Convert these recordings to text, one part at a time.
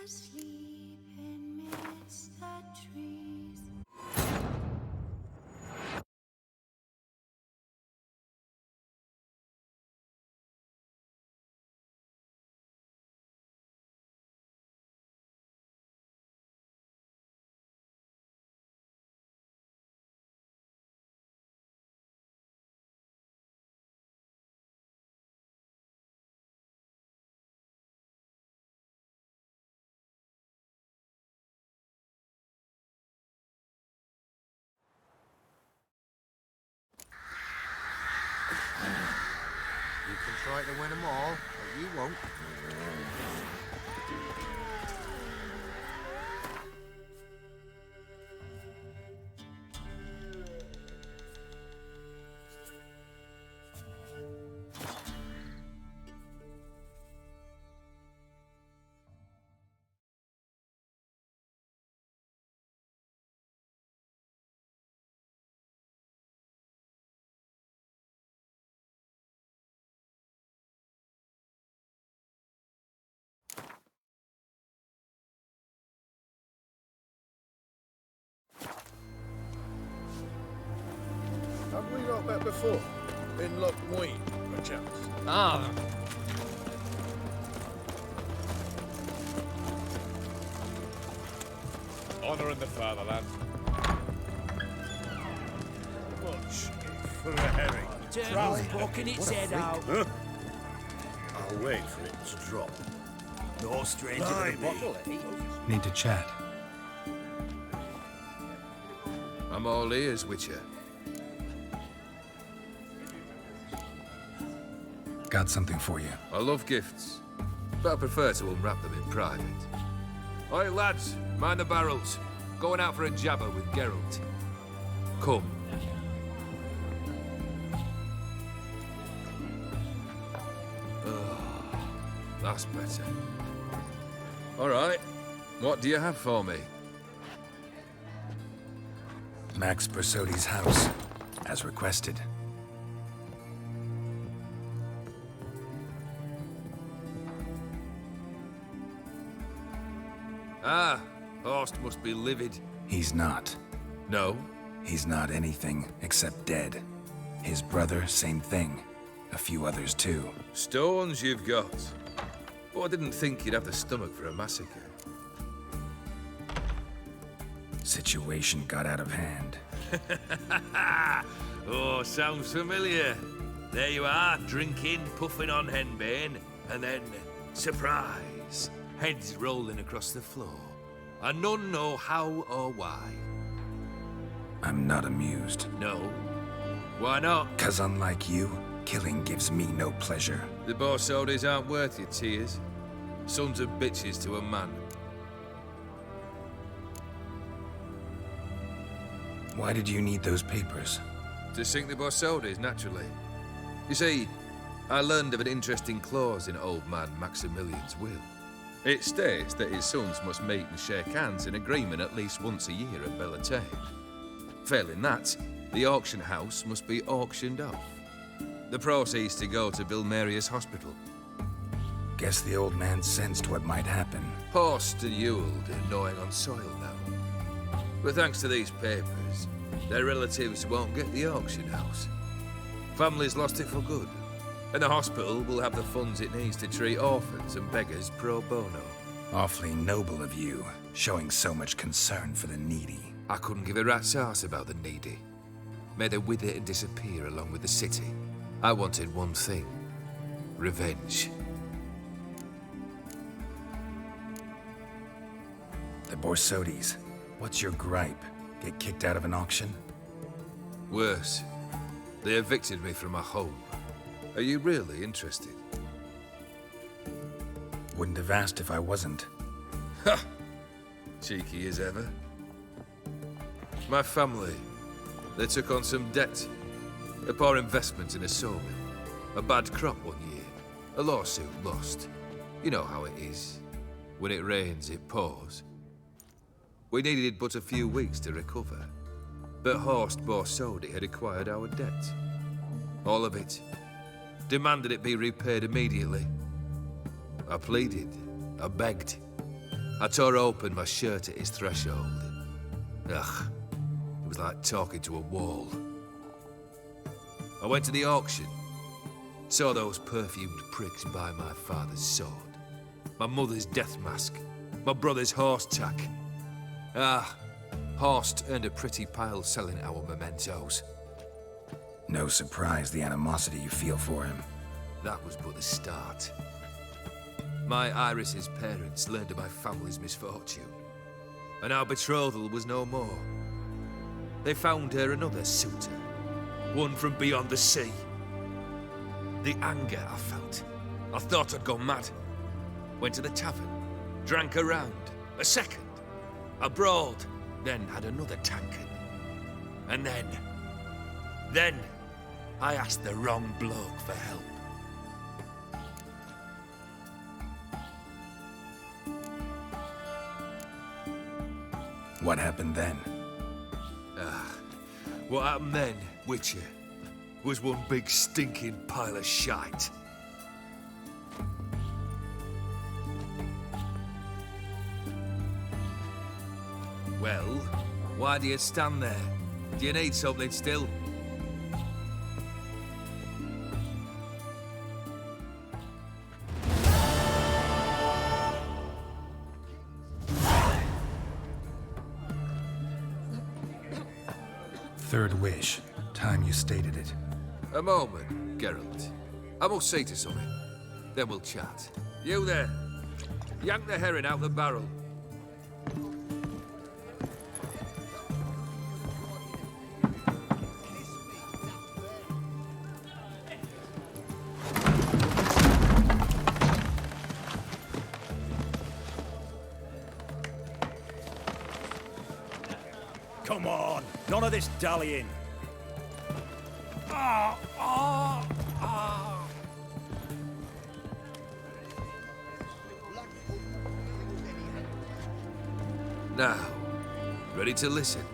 asleep amidst the trees. You can try to win them all, but you won't. Have we not met before? In Lochween, perchance? Ah, Honor in the fatherland. Much for a herring. Turtle's poking its head out. Huh? I'll wait for it to drop. No stranger to the bottle, eh? Need to chat. I'm all ears, Witcher. Got something for you. I love gifts, but I prefer to unwrap them in private. Oi, lads, mind the barrels. Going out for a jabber with Geralt. Come. Oh, that's better. All right, what do you have for me? Max Bersodi's house, as requested. Ah, Horst must be livid. He's not. No? He's not anything except dead. His brother, same thing. A few others too. Stones you've got. But I didn't think you'd have the stomach for a massacre. Situation got out of hand. Oh, sounds familiar. There you are, drinking, puffing on henbane, and then, surprise, heads rolling across the floor. And none know how or why. I'm not amused. No. Why not? 'Cause unlike you, killing gives me no pleasure. The Borsodis aren't worth your tears. Sons of bitches to a man. Why did you need those papers? To sink the Borsodis, naturally. You see, I learned of an interesting clause in old man Maximilian's will. It states that his sons must meet and shake hands in agreement at least once a year at Bellatane. Failing that, the auction house must be auctioned off. The proceeds to go to Vilmeria's hospital. Guess the old man sensed what might happen. Horst and Ewald are gnawing on soil now. But thanks to these papers, their relatives won't get the auction house. Families lost it for good, and the hospital will have the funds it needs to treat orphans and beggars pro bono. Awfully noble of you, showing so much concern for the needy. I couldn't give a rat's ass about the needy. May they wither and disappear along with the city. I wanted one thing: revenge. The Borsodis. What's your gripe? Get kicked out of an auction? Worse, they evicted me from my home. Are you really interested? Wouldn't have asked if I wasn't. Ha! Cheeky as ever. My family, they took on some debt. A poor investment in a sawmill. A bad crop one year. A lawsuit lost. You know how it is. When it rains, it pours. We needed but a few weeks to recover. But Horst Borsodi had acquired our debt. All of it. Demanded it be repaid immediately. I pleaded. I begged. I tore open my shirt at his threshold. Ugh, it was like talking to a wall. I went to the auction, saw those perfumed pricks buy my father's sword, my mother's death mask, my brother's horse tack. Ah, Horst earned a pretty pile selling our mementos. No surprise the animosity you feel for him. That was but the start. My Iris's parents learned of my family's misfortune, and our betrothal was no more. They found her another suitor, one from beyond the sea. The anger I felt, I thought I'd gone mad. Went to the tavern, drank a round, a second, a brawled, then had another tankard. And then I asked the wrong bloke for help. What happened then? What happened then, Witcher, was one big stinking pile of shite. Well, why do you stand there? Do you need something still? Third wish. Time you stated it. A moment, Geralt. I must see to something. Then we'll chat. You there. Yank the herring out the barrel. Come on, none of this dallying. Now, ready to listen?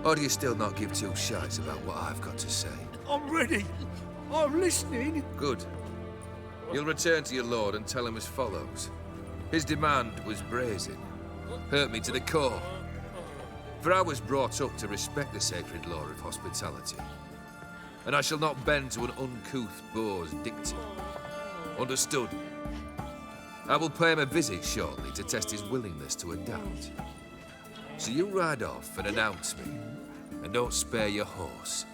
Or do you still not give two shites about what I've got to say? I'm ready. I'm listening. Good. You'll return to your lord and tell him as follows. His demand was brazen. Hurt me to the core. For I was brought up to respect the sacred law of hospitality. And I shall not bend to an uncouth boor's dictum. Understood? I will pay him a visit shortly to test his willingness to adapt. So you ride off and announce me. And don't spare your horse.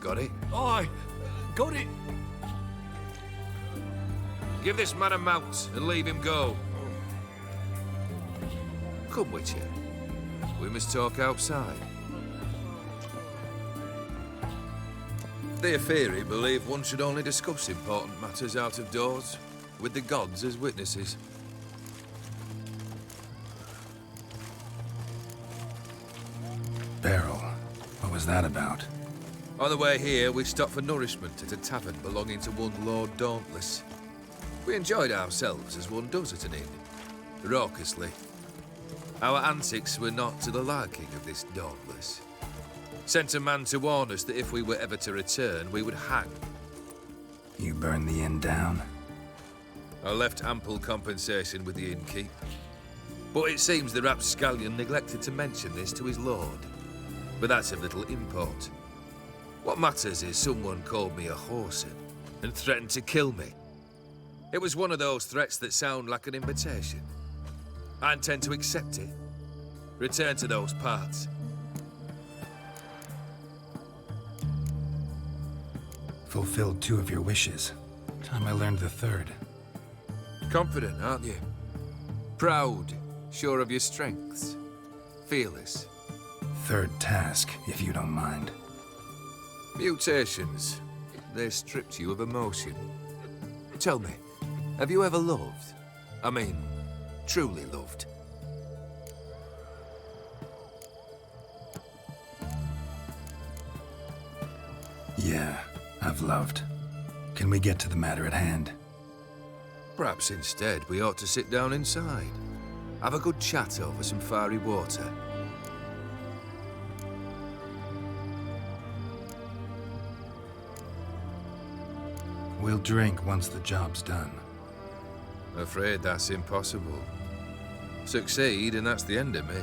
Got it? Aye, got it. Give this man a mount and leave him go. Come, Witcher. We must talk outside. The Aphiri believe one should only discuss important matters out of doors, with the gods as witnesses. Beryl. What was that about? On the way here, we stopped for nourishment at a tavern belonging to one Lord Dauntless. We enjoyed ourselves as one does at an inn, raucously. Our antics were not to the liking of this Dauntless. Sent a man to warn us that if we were ever to return, we would hang. You burned the inn down? I left ample compensation with the innkeep. But it seems the rapscallion neglected to mention this to his lord. But that's of little import. What matters is someone called me a whoreson and threatened to kill me. It was one of those threats that sound like an invitation. I intend to accept it. Return to those parts. Fulfilled 2 of your wishes. Time I learned the 3rd. Confident, aren't you? Proud, sure of your strengths. Fearless. 3rd task, if you don't mind. Mutations. They stripped you of emotion. Tell me, have you ever loved? I mean, truly loved? Yeah, I've loved. Can we get to the matter at hand? Perhaps instead we ought to sit down inside. Have a good chat over some fiery water. We'll drink once the job's done. Afraid that's impossible. Succeed, and that's the end of me.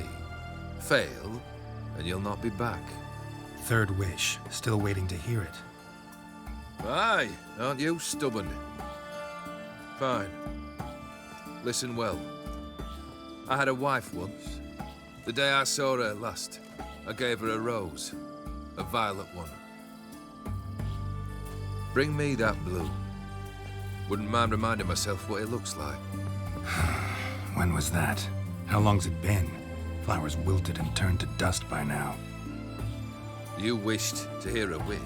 Fail, and you'll not be back. Third wish. Still waiting to hear it. Aye, aren't you stubborn? Fine. Listen well. I had a wife once. The day I saw her last, I gave her a rose. A violet one. Bring me that blue. Wouldn't mind reminding myself what it looks like. When was that? How long's it been? Flowers wilted and turned to dust by now. You wished to hear a wish.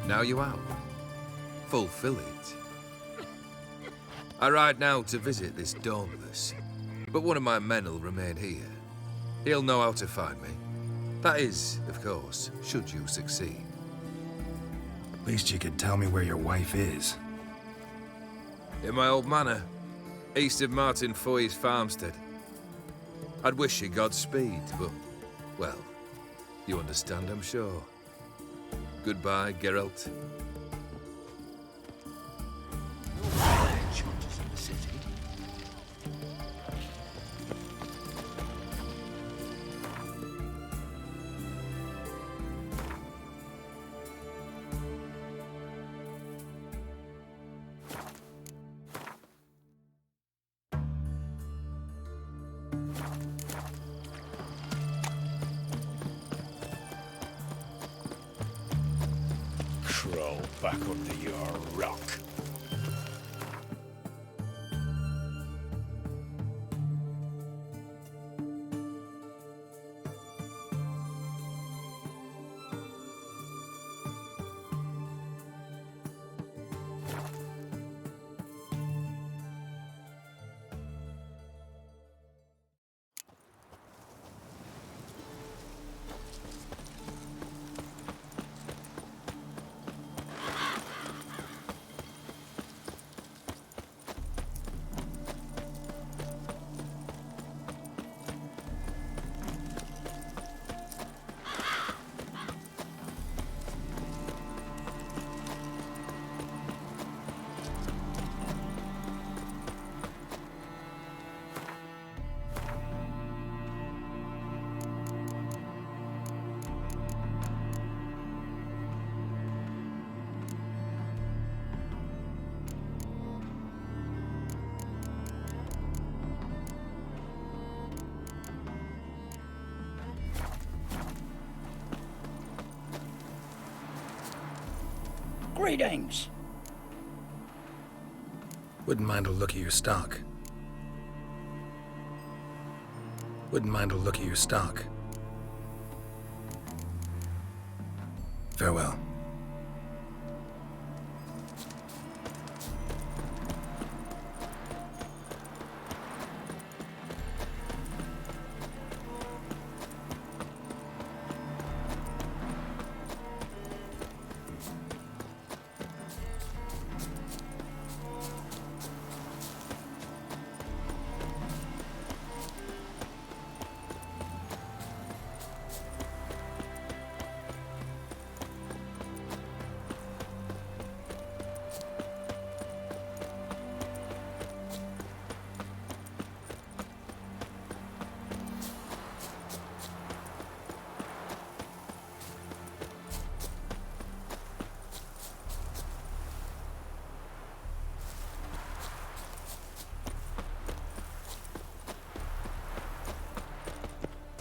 Now you have. Fulfill it. I ride now to visit this Dauntless, but one of my men will remain here. He'll know how to find me. That is, of course, should you succeed. Least you could tell me where your wife is. In my old manor, east of Martin Foy's farmstead. I'd wish you Godspeed, but, well, you understand, I'm sure. Goodbye, Geralt. Crawl back under your rock. Greetings. Wouldn't mind a look at your stock. Wouldn't mind a look at your stock. Farewell.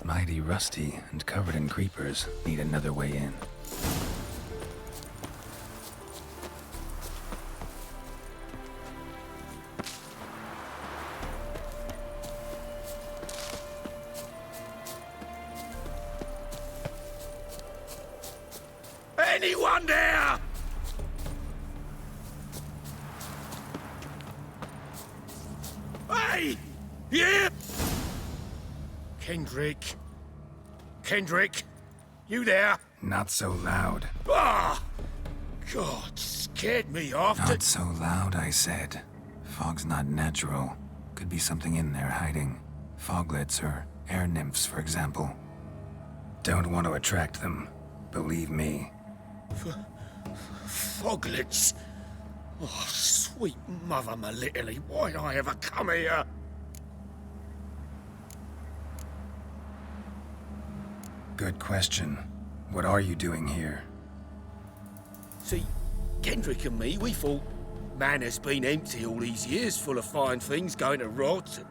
Mighty rusty and covered in creepers. Need another way in. Anyone there? Hey! Yeah! Kendrick? Kendrick? You there? Not so loud. Ah! God, scared me off. Not so loud, I said. Fog's not natural. Could be something in there hiding. Foglets or air nymphs, for example. Don't want to attract them. Believe me. Foglets? Oh, sweet mother Melitterly, why'd I ever come here? Good question. What are you doing here? See, Kendrick and me, we thought Manor's been empty all these years, full of fine things going to rot.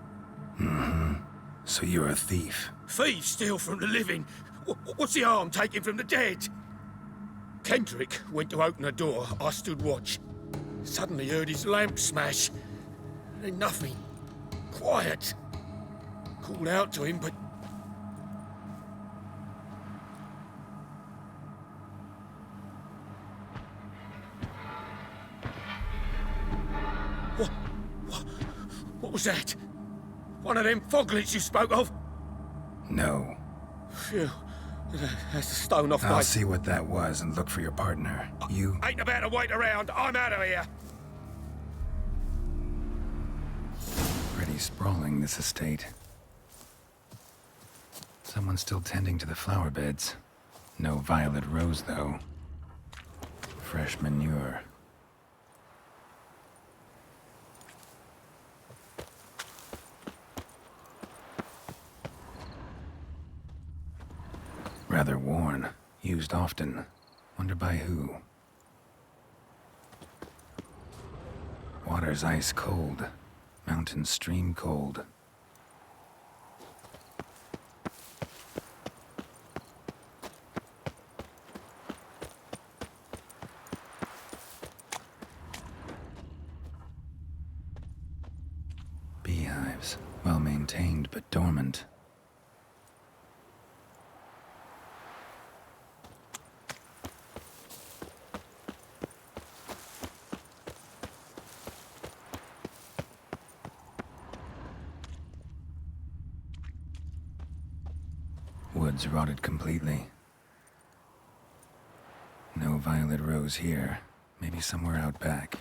So you're a thief. Thieves steal from the living. What's the harm taking from the dead? Kendrick went to open the door. I stood watch. Suddenly heard his lamp smash. Then nothing. Quiet. Called out to him, but... What was that? One of them foglets you spoke of? No. Phew. That's a stone off I'll my... see what that was and look for your partner. You... Ain't about to wait around. I'm out of here. Pretty sprawling, this estate. Someone's still tending to the flower beds. No violet rose, though. Fresh manure. Rather worn. Used often. Wonder by who. Water's ice cold. Mountain stream cold. Beehives. Well maintained, but dormant. Woods rotted completely. No violet rose here. Maybe somewhere out back.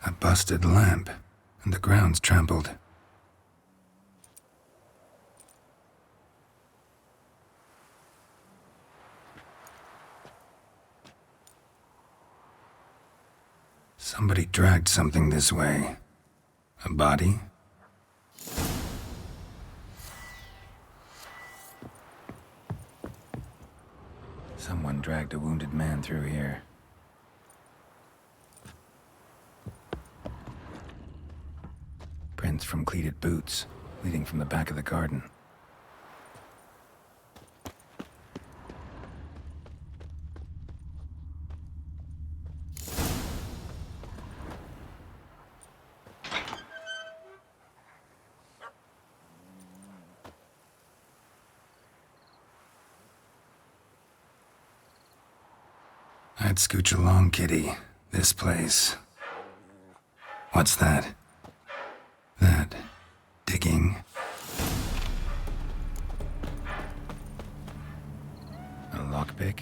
A busted lamp, and the ground's trampled. Somebody dragged something this way. A body? Someone dragged a wounded man through here. Prints from cleated boots, leading from the back of the garden. I'd scooch along, kitty. This place. What's that? That digging. A lockpick?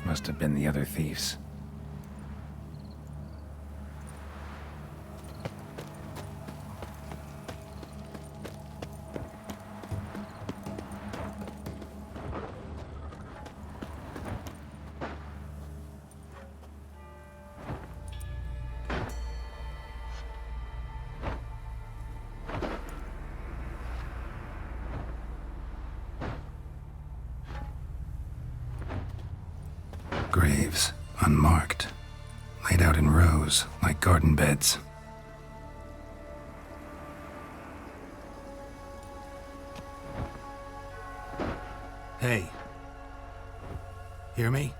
Must have been the other thieves. Graves, unmarked, laid out in rows like garden beds. Hey. Hear me?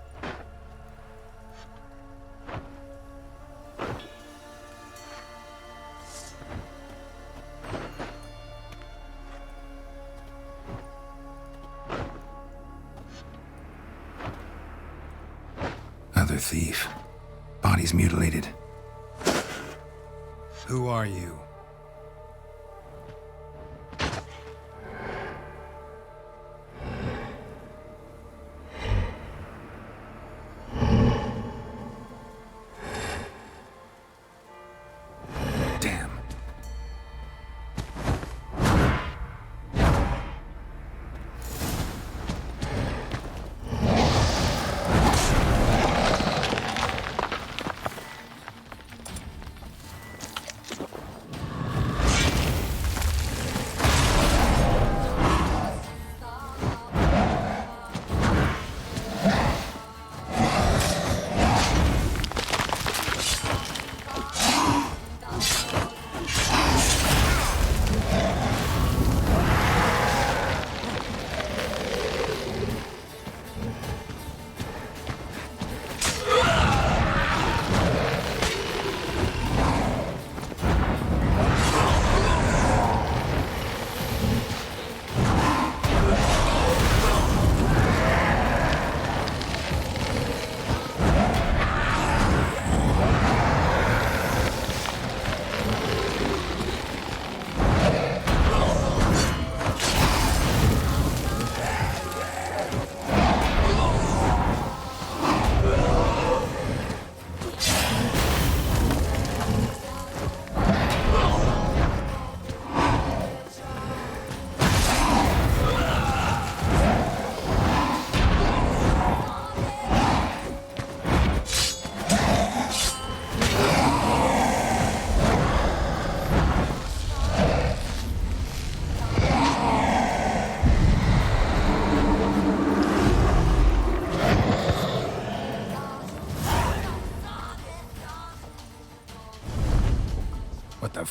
Other thief. Body's mutilated. Who are you?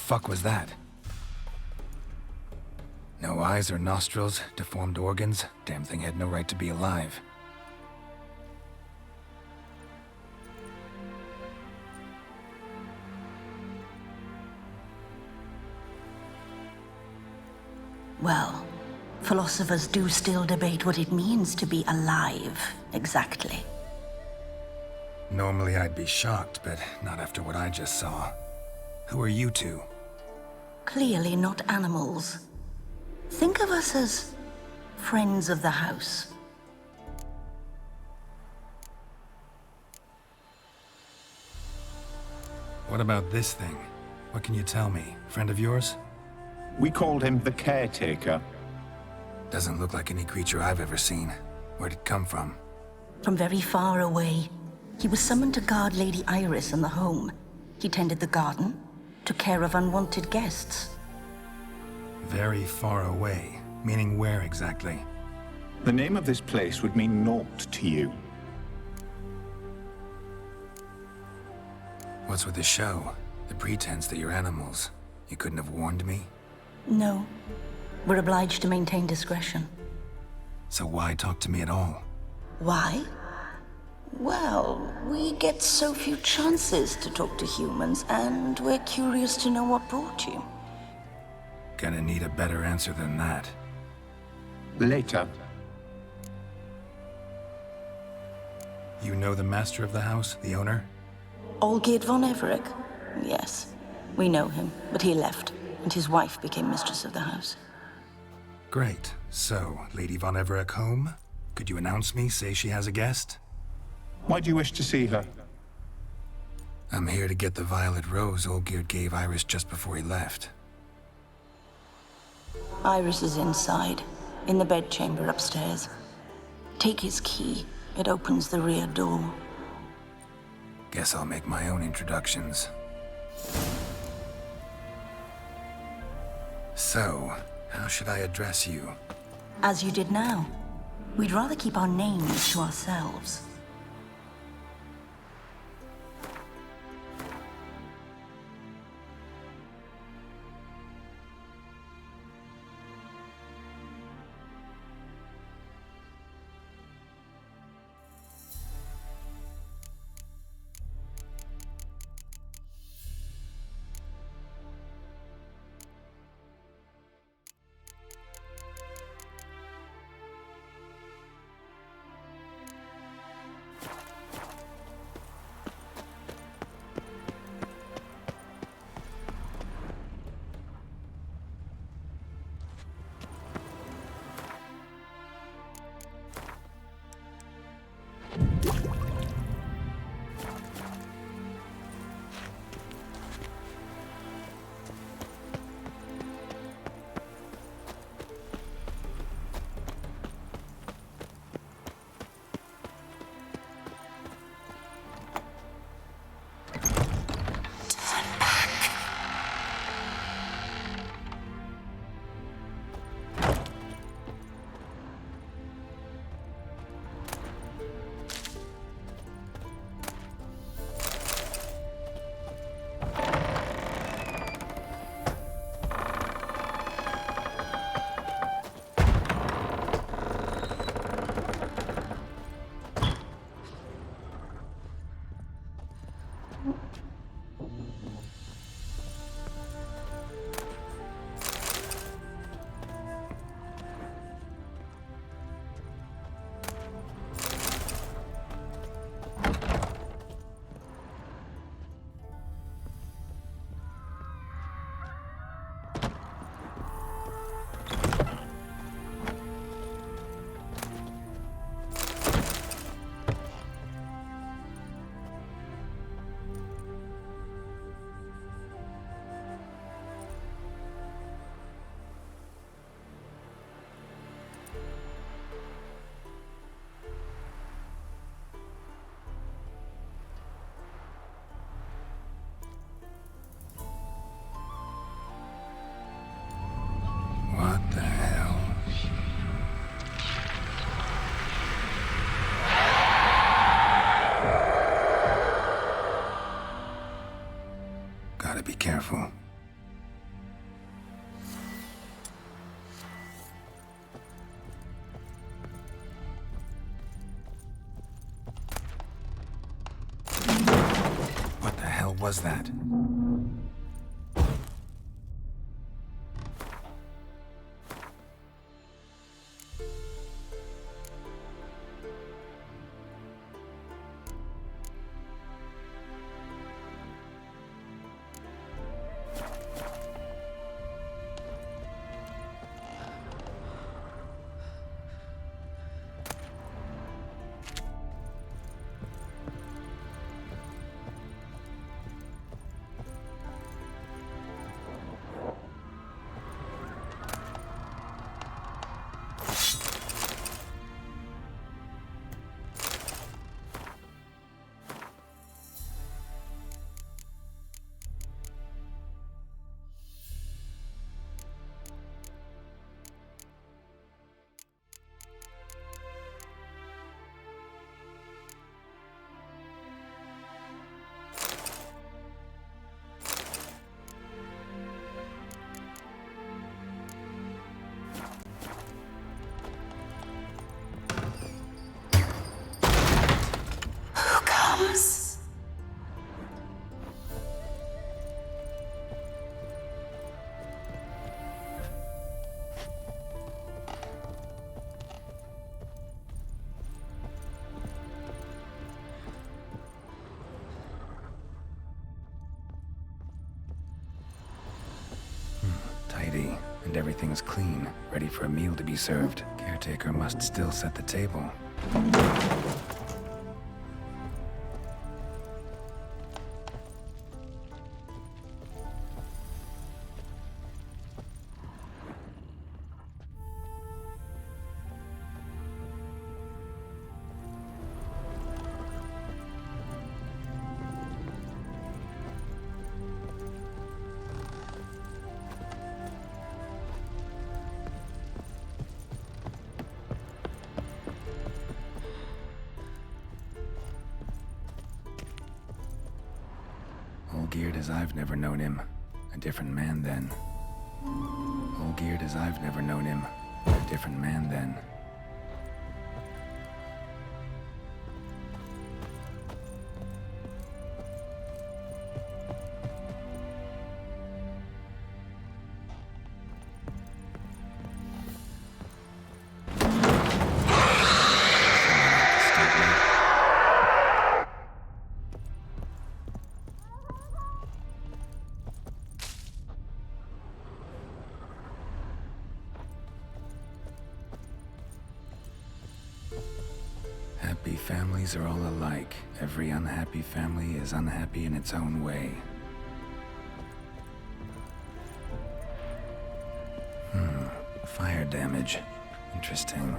fuck was that? No eyes or nostrils, deformed organs. Damn thing had no right to be alive. Well, philosophers do still debate what it means to be alive, exactly. Normally I'd be shocked, but not after what I just saw. Who are you two? Clearly not animals. Think of us as friends of the house. What about this thing? What can you tell me? Friend of yours? We called him the Caretaker. Doesn't look like any creature I've ever seen. Where'd it come from? From very far away. He was summoned to guard Lady Iris and the home. He tended the garden, took care of unwanted guests. Very far away. Meaning where exactly? The name of this place would mean naught to you. What's with the show? The pretense that you're animals. You couldn't have warned me? No. We're obliged to maintain discretion. So why talk to me at all? Why? Well, we get so few chances to talk to humans, and we're curious to know what brought you. Gonna need a better answer than that. Later. You know the master of the house, the owner? Olgierd von Everec? Yes. We know him, but he left, and his wife became mistress of the house. Great. So, Lady von Everec home? Could you announce me, say she has a guest? Why do you wish to see her? I'm here to get the violet rose Olgierd gave Iris just before he left. Iris is inside, in the bedchamber upstairs. Take his key. It opens the rear door. Guess I'll make my own introductions. So, how should I address you? As you did now. We'd rather keep our names to ourselves. was that? Who comes? Tidy, and everything's clean, ready for a meal to be served. Caretaker must still set the table. All geared as I've never known him. A different man then. All geared as I've never known him. A different man then. Happy families are all alike. Every unhappy family is unhappy in its own way. Fire damage. Interesting.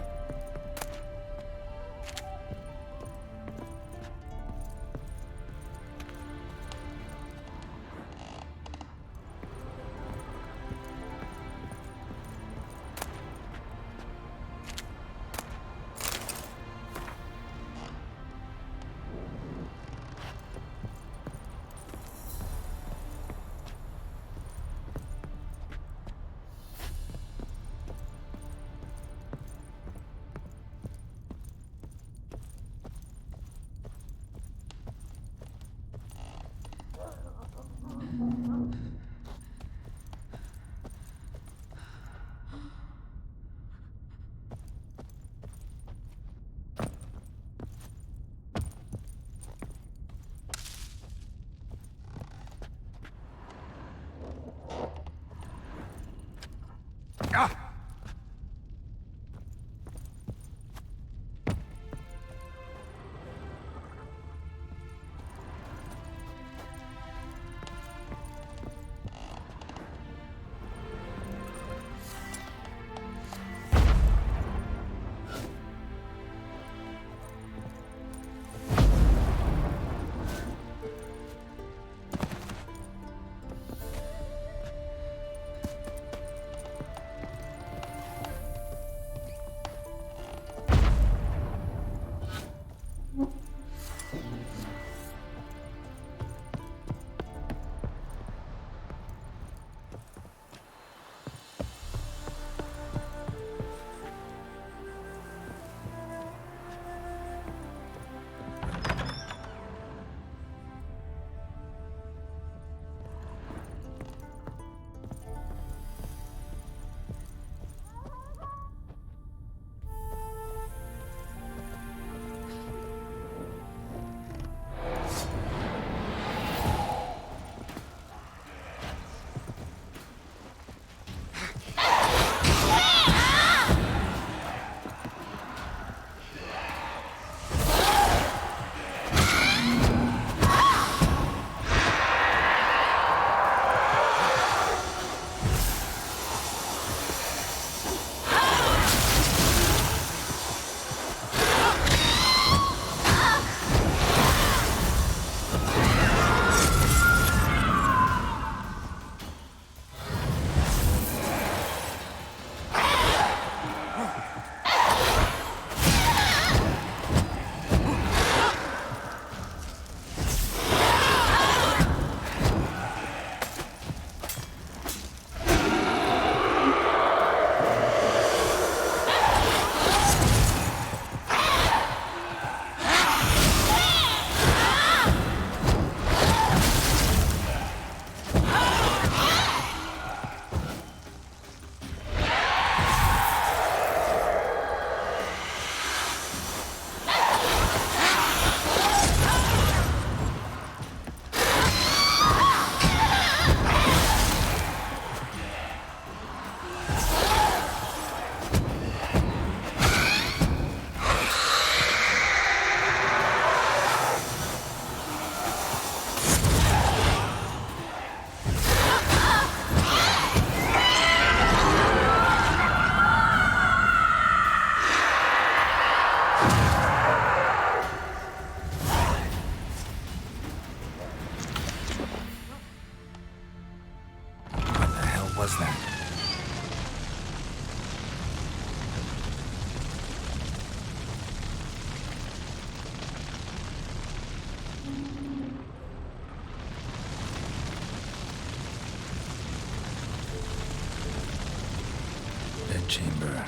bedchamber.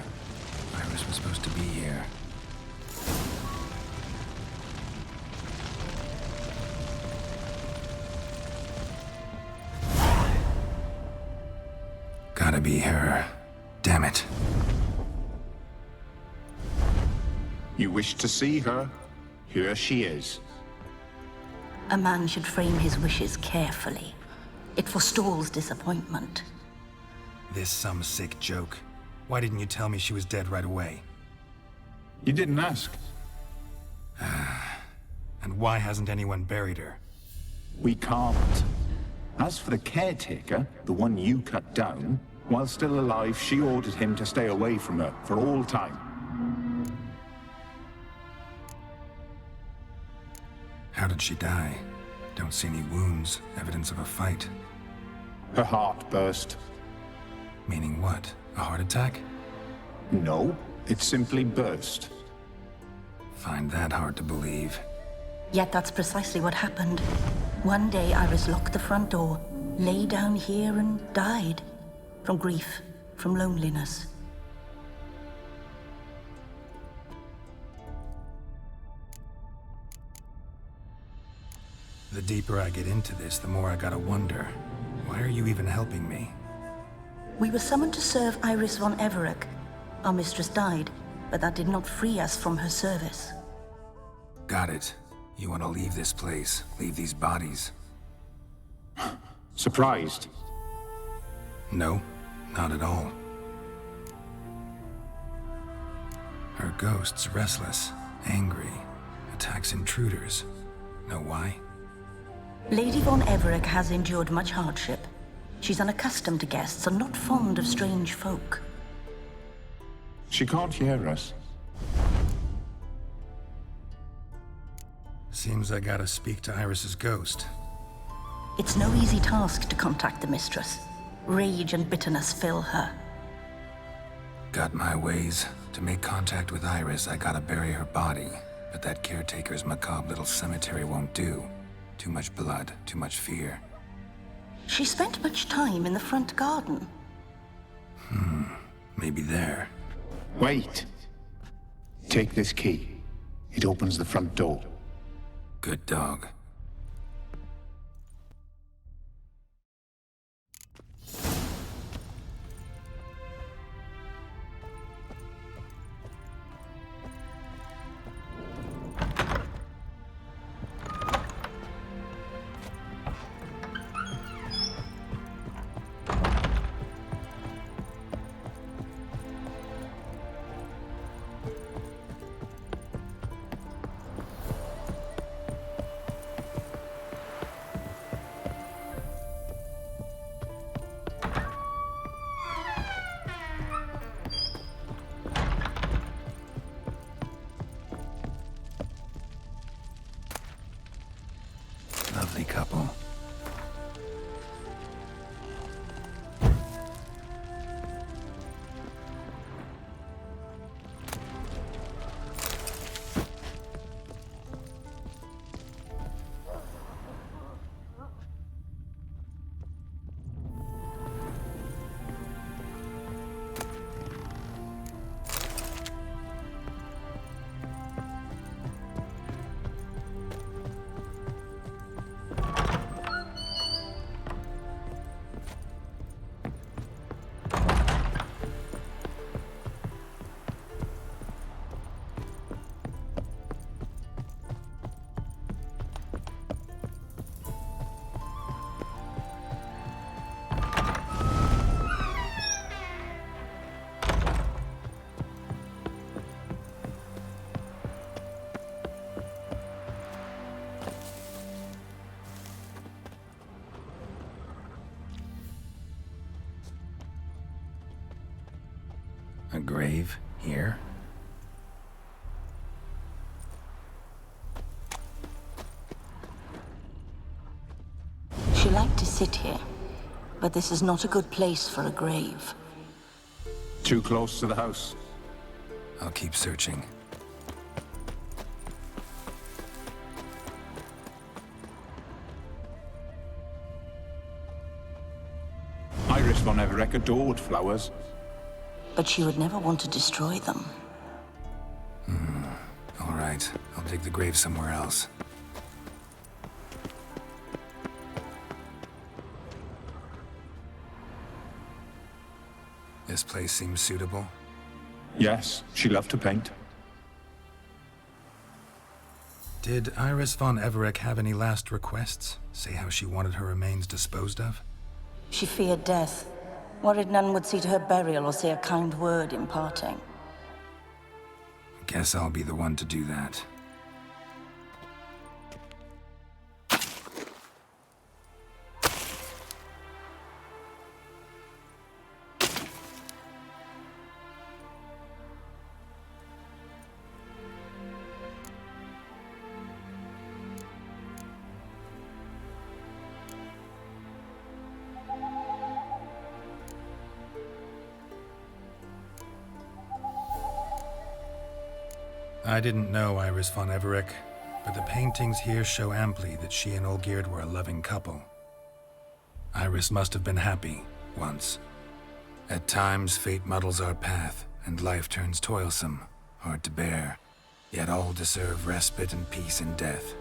Iris was supposed to be here. Gotta be her. Damn it. You wish to see her? Here she is. A man should frame his wishes carefully. It forestalls disappointment. This some sick joke. Why didn't you tell me she was dead right away? You didn't ask. And why hasn't anyone buried her? We can't. As for the caretaker, the one you cut down, while still alive, she ordered him to stay away from her for all time. How did she die? Don't see any wounds, evidence of a fight. Her heart burst. Meaning what? A heart attack? No, it simply burst. Find that hard to believe. Yet that's precisely what happened. One day Iris locked the front door, lay down here and died. From grief, from loneliness. The deeper I get into this, the more I gotta wonder. Why are you even helping me? We were summoned to serve Iris von Everec. Our mistress died, but that did not free us from her service. Got it. You want to leave this place, leave these bodies. Surprised? No, not at all. Her ghost's restless, angry, attacks intruders. Know why? Lady von Everec has endured much hardship. She's unaccustomed to guests and not fond of strange folk. She can't hear us. Seems I gotta speak to Iris's ghost. It's no easy task to contact the mistress. Rage and bitterness fill her. Got my ways. To make contact with Iris, I gotta bury her body. But that caretaker's macabre little cemetery won't do. Too much blood, too much fear. She spent much time in the front garden. Maybe there. Wait. Take this key. It opens the front door. Good dog. Lovely couple. A grave here? She liked to sit here, but this is not a good place for a grave. Too close to the house. I'll keep searching. Iris von Everec adored flowers. but she would never want to destroy them. All right, I'll dig the grave somewhere else. This place seems suitable. Yes, she loved to paint. Did Iris von Everec have any last requests? Say how she wanted her remains disposed of? She feared death, worried none would see to her burial or say a kind word in parting. Guess I'll be the one to do that. I didn't know Iris von Everec, but the paintings here show amply that she and Olgierd were a loving couple. Iris must have been happy, once. At times, fate muddles our path, and life turns toilsome, hard to bear. Yet all deserve respite and peace in death.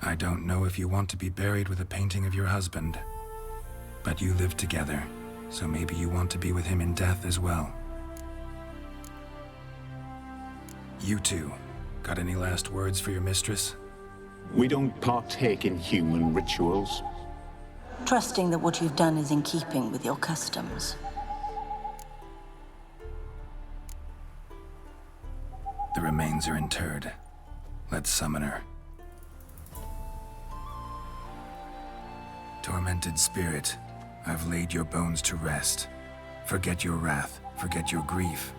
I don't know if you want to be buried with a painting of your husband, but you live together, so maybe you want to be with him in death as well. You two, got any last words for your mistress? We don't partake in human rituals. Trusting that what you've done is in keeping with your customs. The remains are interred. Let's summon her. Tormented spirit, I've laid your bones to rest. Forget your wrath, forget your grief.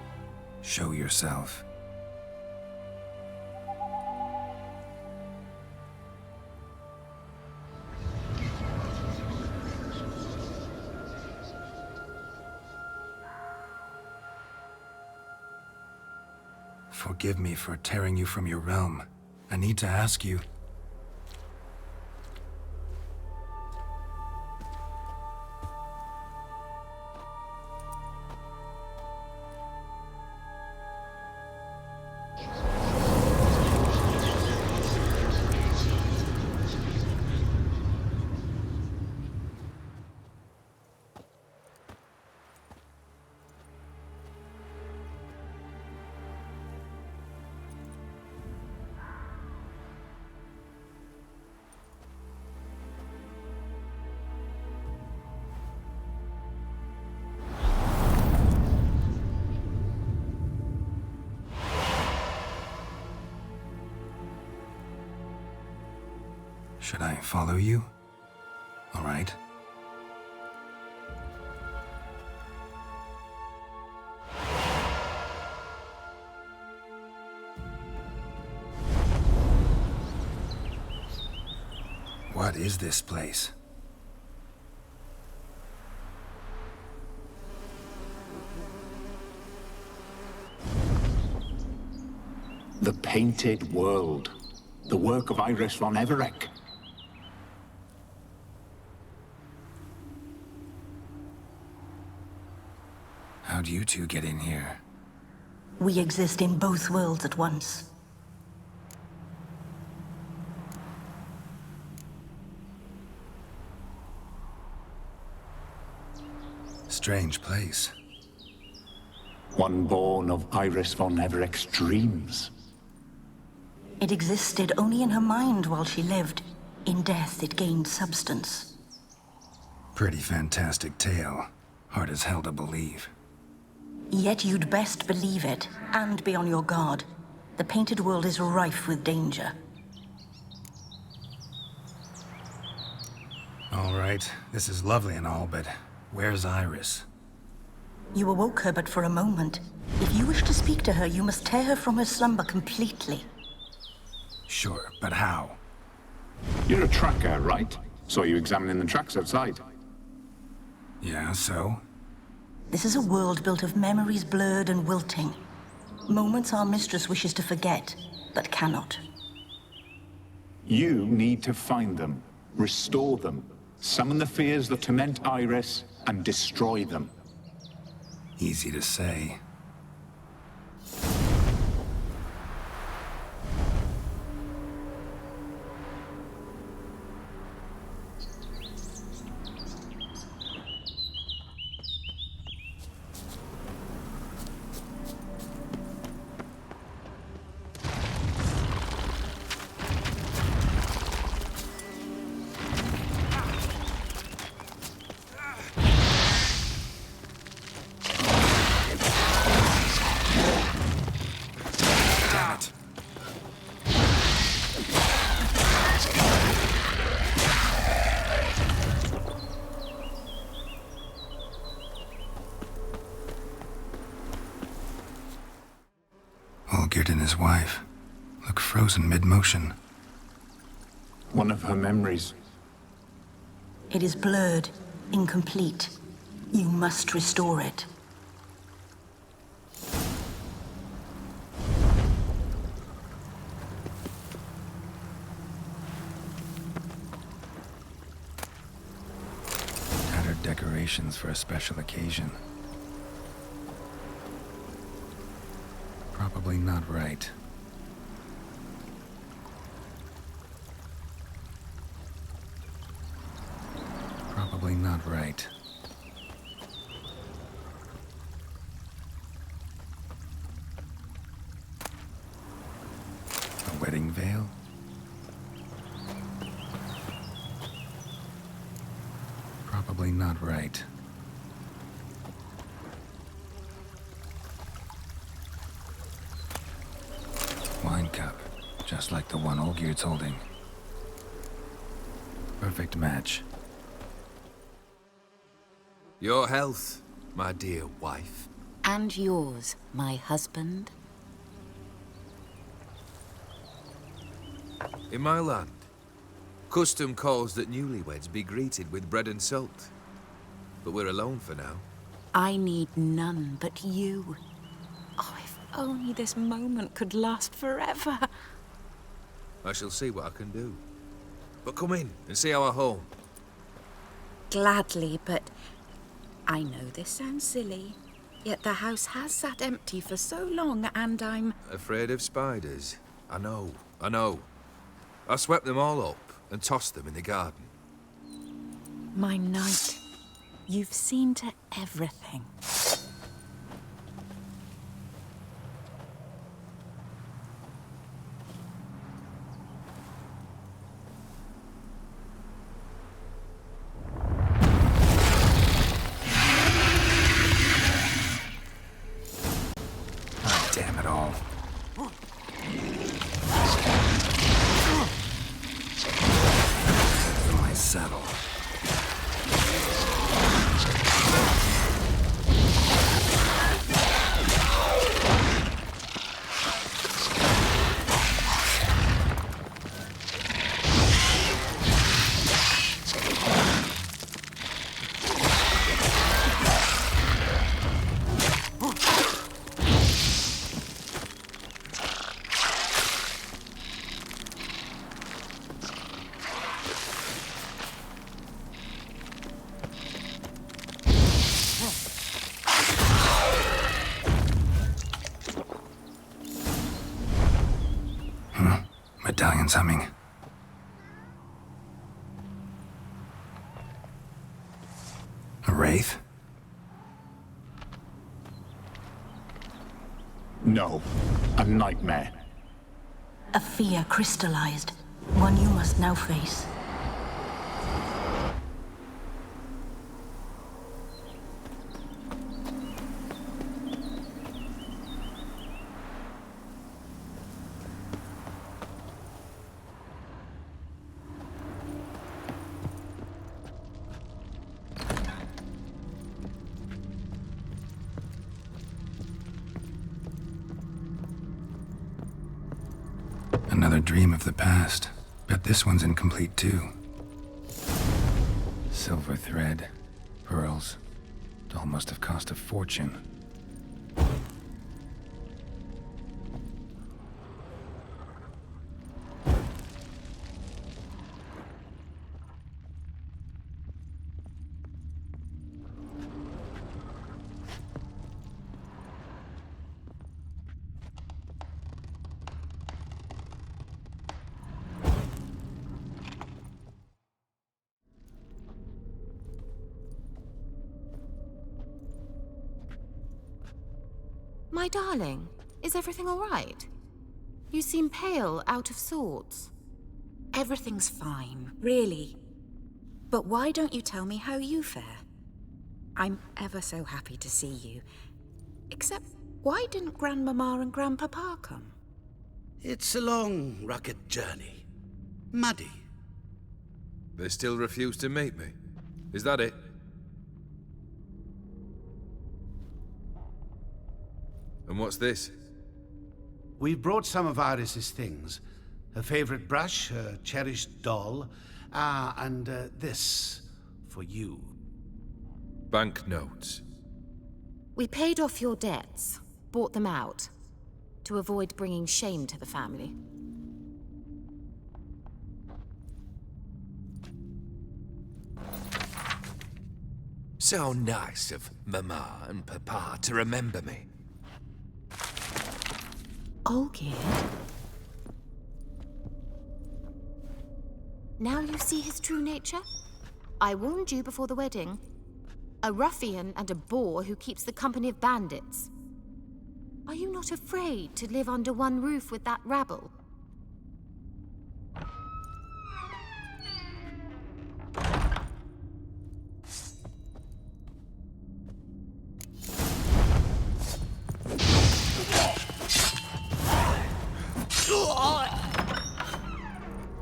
Show yourself. Forgive me for tearing you from your realm. I need to ask you. Should I follow you? All right. What is this place? The Painted World. The work of Iris von Everec. How'd you two get in here? We exist in both worlds at once. Strange place. One born of Iris von Everec's dreams. It existed only in her mind while she lived. In death, it gained substance. Pretty fantastic tale. Hard as hell to believe. Yet you'd best believe it, and be on your guard. The painted world is rife with danger. All right, this is lovely and all, but where's Iris? You awoke her but for a moment. If you wish to speak to her, you must tear her from her slumber completely. Sure, but how? You're a tracker, right? Saw you examining the tracks outside. Yeah, so? This is a world built of memories blurred and wilting. Moments our mistress wishes to forget, but cannot. You need to find them, restore them, summon the fears that torment Iris, and destroy them. Easy to say. Olgierd and his wife look frozen mid-motion. One of her memories. It is blurred, incomplete. You must restore it. Tattered decorations for a special occasion. Probably not right. Probably not right. A wedding veil? Probably not right. Wine cup, just like the one Olgierd's holding. Perfect match. Your health, my dear wife. And yours, my husband. In my land, custom calls that newlyweds be greeted with bread and salt. But we're alone for now. I need none but you. Oh, if only this moment could last forever. I shall see what I can do. But come in and see our home. Gladly, but I know this sounds silly, yet the house has sat empty for so long, and I'm Afraid of spiders? I know. I swept them all up and tossed them in the garden. my knight. You've seen to everything. Damn it all. My saddle. Medallion's humming. A wraith? No, a nightmare. A fear crystallized, one you must now face. Another dream of the past. Bet this one's incomplete too. Silver thread, pearls. It all must have cost a fortune. My darling, is everything all right? You seem pale, out of sorts. Everything's fine, really. But why don't you tell me how you fare? I'm ever so happy to see you. Except, why didn't Grandmama and Grandpapa come? It's a long, rugged journey. Muddy. They still refuse to meet me. Is that it? And what's this? We've brought some of Iris's things. Her favorite brush, her cherished doll, and this for you. Banknotes. We paid off your debts, bought them out, to avoid bringing shame to the family. So nice of Mama and Papa to remember me. Olgierd? Now you see his true nature? I warned you before the wedding. A ruffian and a boor who keeps the company of bandits. Are you not afraid to live under one roof with that rabble?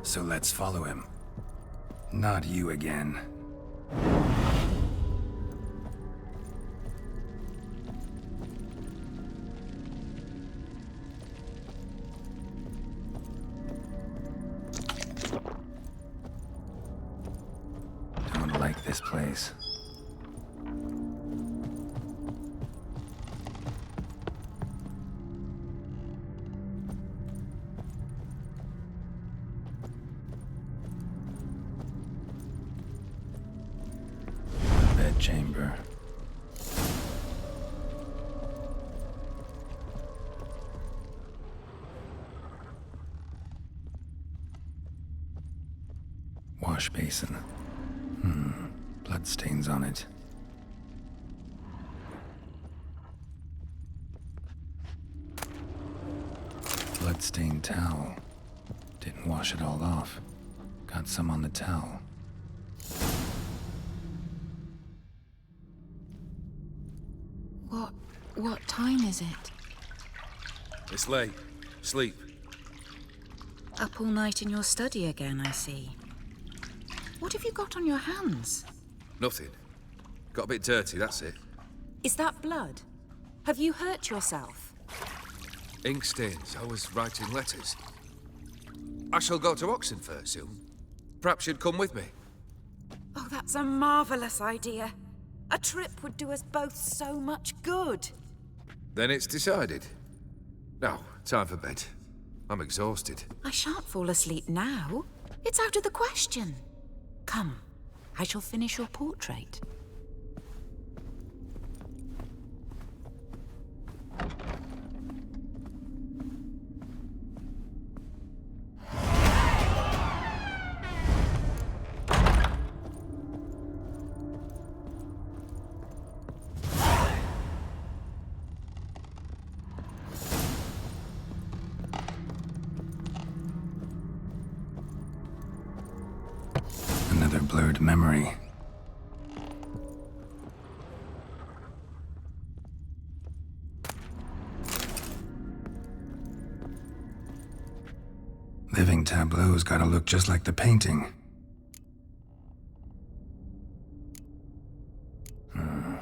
So let's follow him. Not you again. Don't like this place. Chamber. Wash basin. Bloodstains on it. Bloodstained towel. Didn't wash it all off. Got some on the towel. What time is it? It's late. Sleep. Up all night in your study again, I see. What have you got on your hands? Nothing. Got a bit dirty, that's it. Is that blood? Have you hurt yourself? Ink stains. I was writing letters. I shall go to Oxenfurt soon. Perhaps you'd come with me. Oh, that's a marvelous idea. A trip would do us both so much good. Then it's decided. Now, time for bed. I'm exhausted. I shan't fall asleep now. It's out of the question. Come, I shall finish your portrait. Another blurred memory. Living tableau's gotta look just like the painting.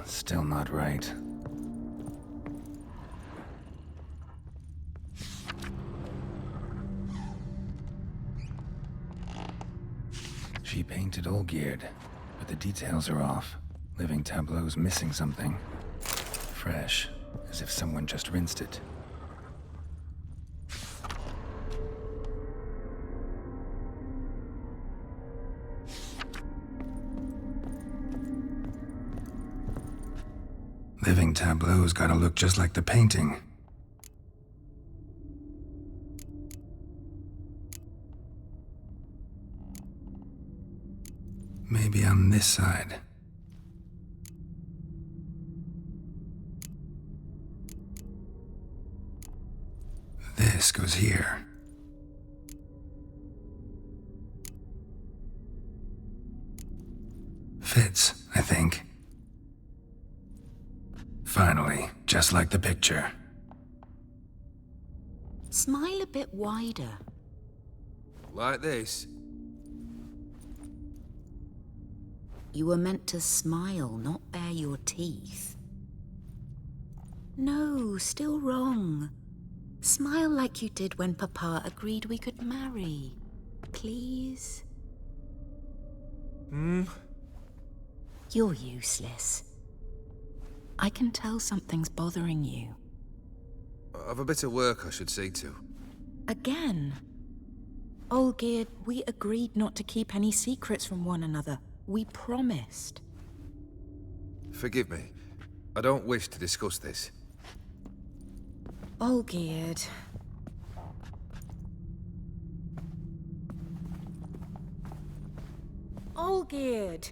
Still not right. She painted Olgierd, but the details are off. Living tableau's missing something. Fresh, as if someone just rinsed it. Living tableau's gotta look just like the painting. Maybe on this side. This goes here. Fits, I think. Finally, just like the picture. Smile a bit wider. Like this? You were meant to smile, not bare your teeth. No, still wrong. Smile like you did when Papa agreed we could marry. Please? You're useless. I can tell something's bothering you. I've a bit of work I should see to. Again? Olgierd, we agreed not to keep any secrets from one another. We promised. Forgive me. I don't wish to discuss this. Olgierd. Olgierd!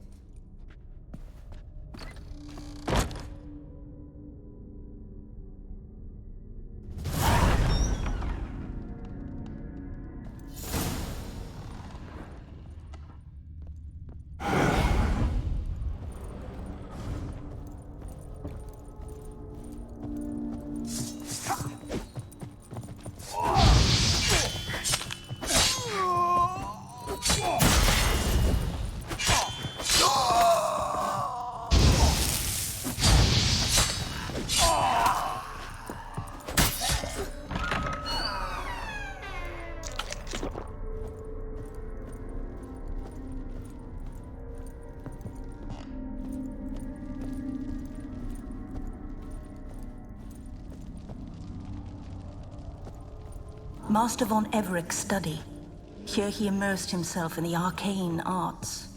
Master von Everett's study. Here he immersed himself in the arcane arts.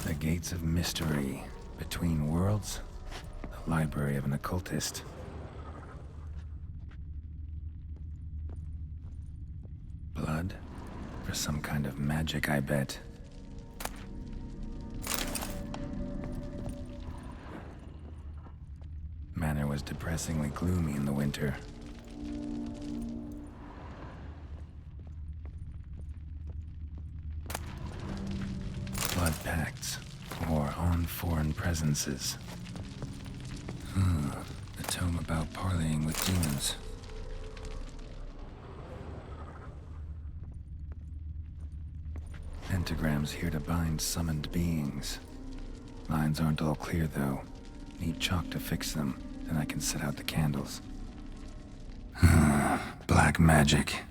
The gates of mystery between worlds. The library of an occultist. Blood? For some kind of magic, I bet. Manor was depressingly gloomy in the winter. Blood pacts, or on foreign presences. The tome about parleying with demons. Pentagrams here to bind summoned beings. Lines aren't all clear, though. Need chalk to fix them, then I can set out the candles. Black magic.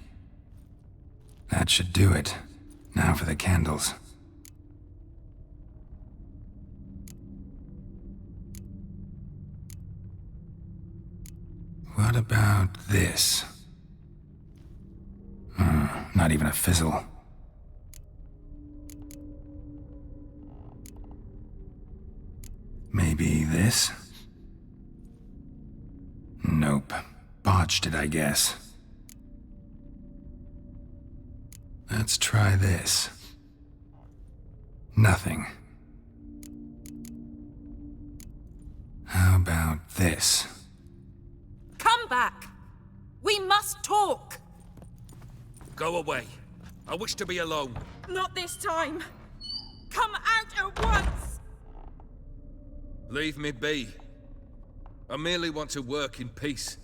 That should do it. Now for the candles. What about this? Not even a fizzle. Maybe this? Nope. Botched it, I guess. Let's try this. Nothing. How about this? Come back! We must talk! Go away. I wish to be alone. Not this time! Come out at once! Leave me be. I merely want to work in peace.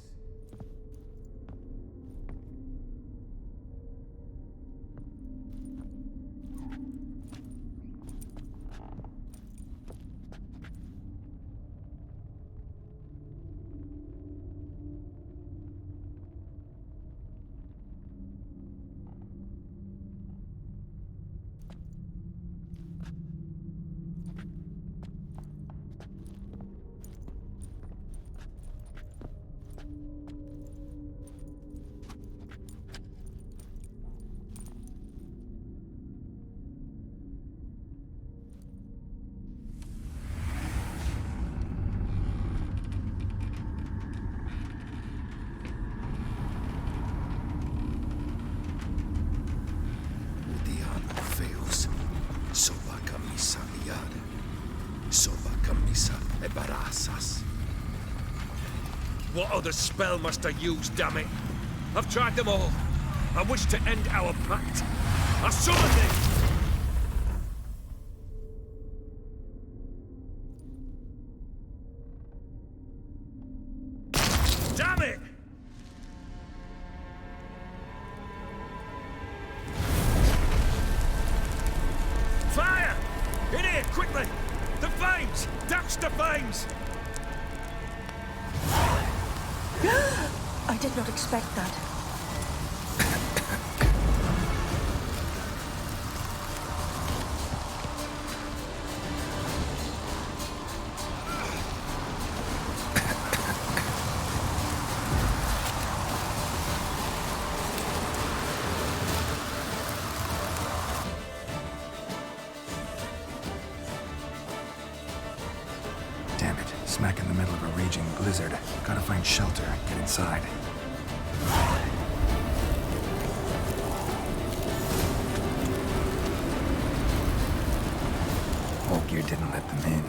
Embarazas. What other spell must I use, damn it? I've tried them all. I wish to end our pact. I summon thee! Damn it! Fire! In here, quickly! The flames! Douse the flames! I did not expect that. Damn it, smack in the middle of a raging blizzard. Gotta find shelter, get inside. Olgierd didn't let them in.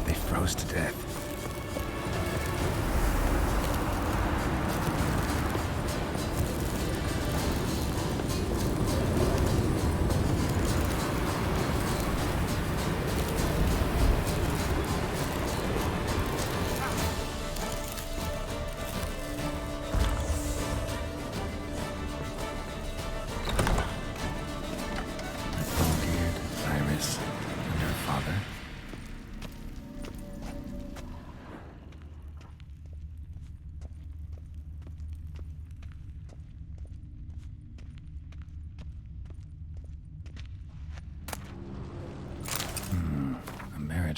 They froze to death.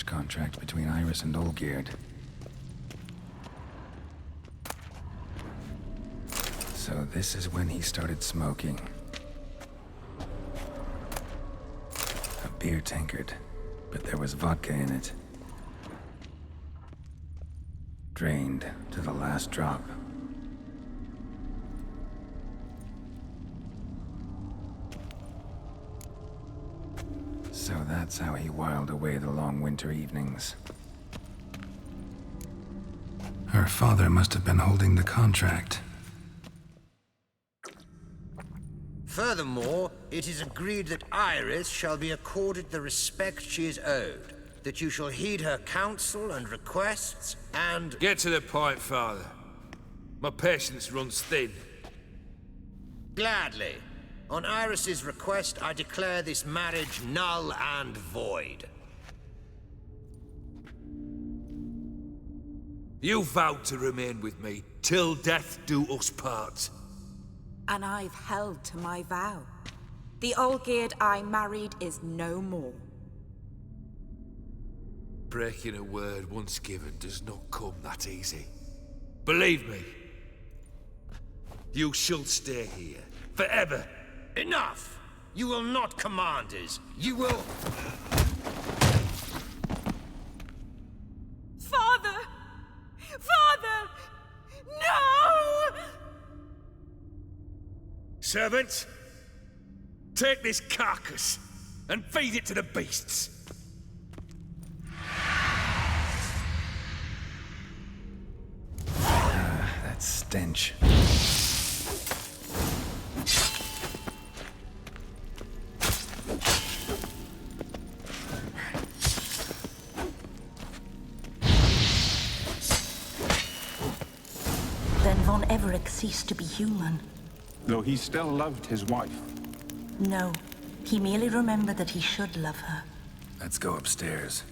Contract between Iris and Olgierd. So this is when he started smoking. A beer tankard, but there was vodka in it. Drained to the last drop. So that's how he whiled away the long winter evenings. Her father must have been holding the contract. Furthermore, it is agreed that Iris shall be accorded the respect she is owed, that you shall heed her counsel and requests, and... Get to the point, Father. My patience runs thin. Gladly. On Iris's request, I declare this marriage null and void. You vowed to remain with me till death do us part. And I've held to my vow. The Olgierd I married is no more. Breaking a word once given does not come that easy. Believe me. You shall stay here, forever. Enough! You will not command us. You will... Father! Father! No! Servant, take this carcass and feed it to the beasts. That stench. Then Von Everett ceased to be human. Though he still loved his wife. No, he merely remembered that he should love her. Let's go upstairs.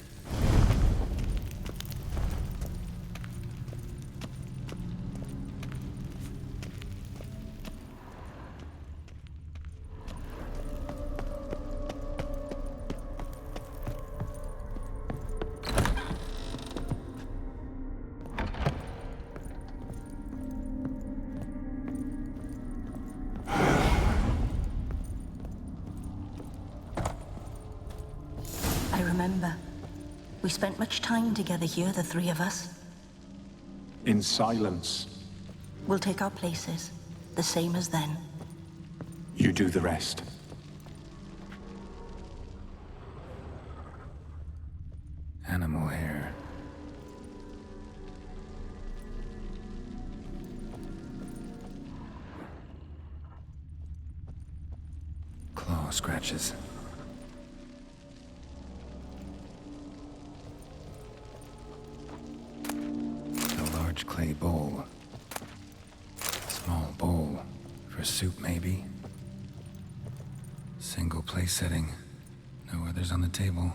I remember. We spent much time together here, the three of us. In silence. We'll take our places, the same as then. You do the rest. Animal hair. claw scratches. A large clay bowl. Small bowl. For soup, maybe? Single place setting. No others on the table.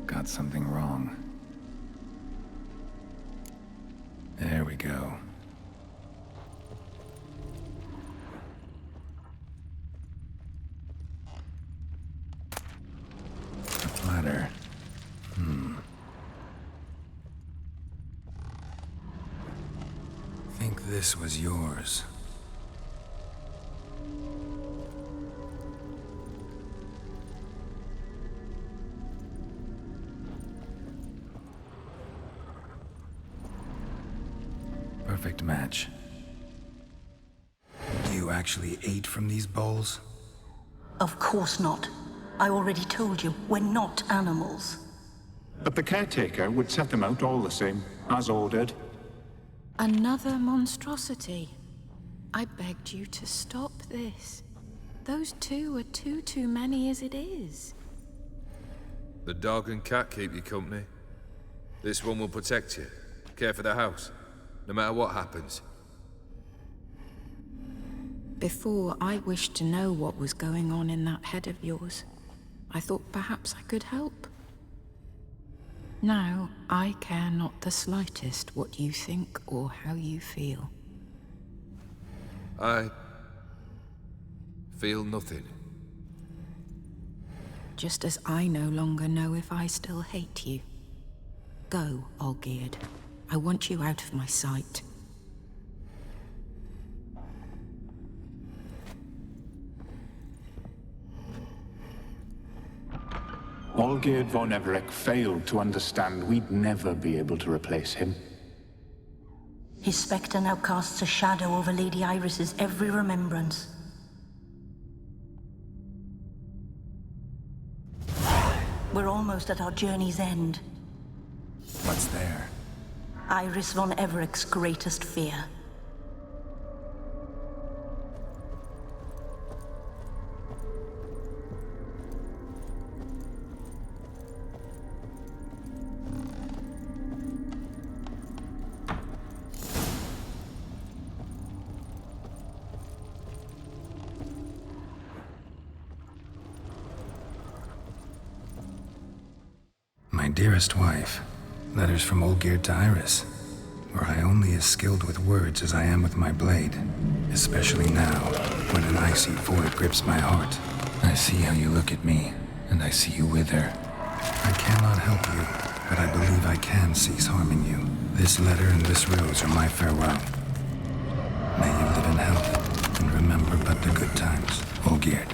Got something wrong. There we go. A platter. Think this was yours. Perfect match. You actually ate from these bowls? Of course not. I already told you, we're not animals. But the caretaker would set them out all the same, as ordered. Another monstrosity. I begged you to stop this. Those two are too many as it is. The dog and cat keep you company. This one will protect you, care for the house, no matter what happens. Before, I wished to know what was going on in that head of yours. I thought perhaps I could help. Now, I care not the slightest what you think or how you feel. I feel nothing. Just as I no longer know if I still hate you. Go, Olgierd. I want you out of my sight. Olgierd von Everec failed to understand we'd never be able to replace him. His spectre now casts a shadow over Lady Iris's every remembrance. We're almost at our journey's end. What's there? Iris von Everec's greatest fear. My dearest wife, letters from Olgierd to Iris. Were I only as skilled with words as I am with my blade, especially now, when an icy void grips my heart. I see how you look at me, and I see you wither. I cannot help you, but I believe I can cease harming you. This letter and this rose are my farewell. May you live in health, and remember but the good times, Olgierd.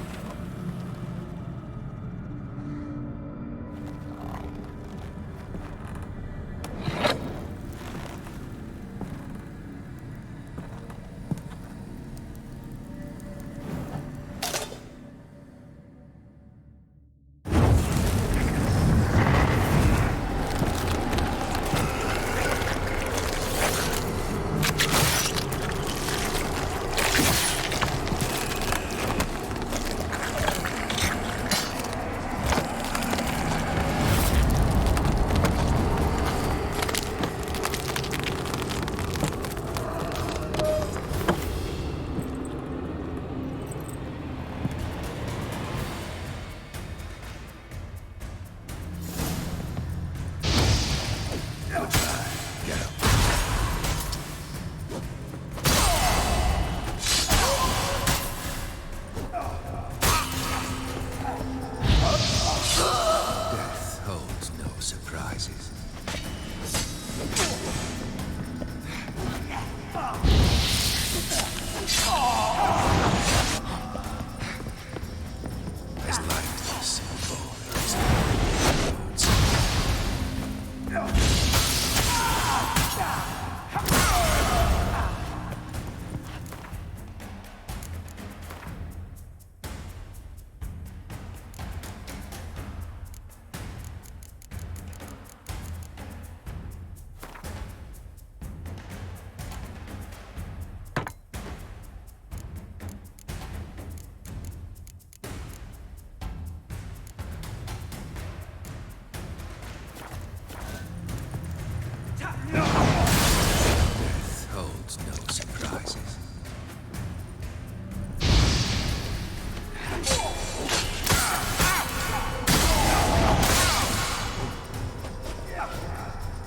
places.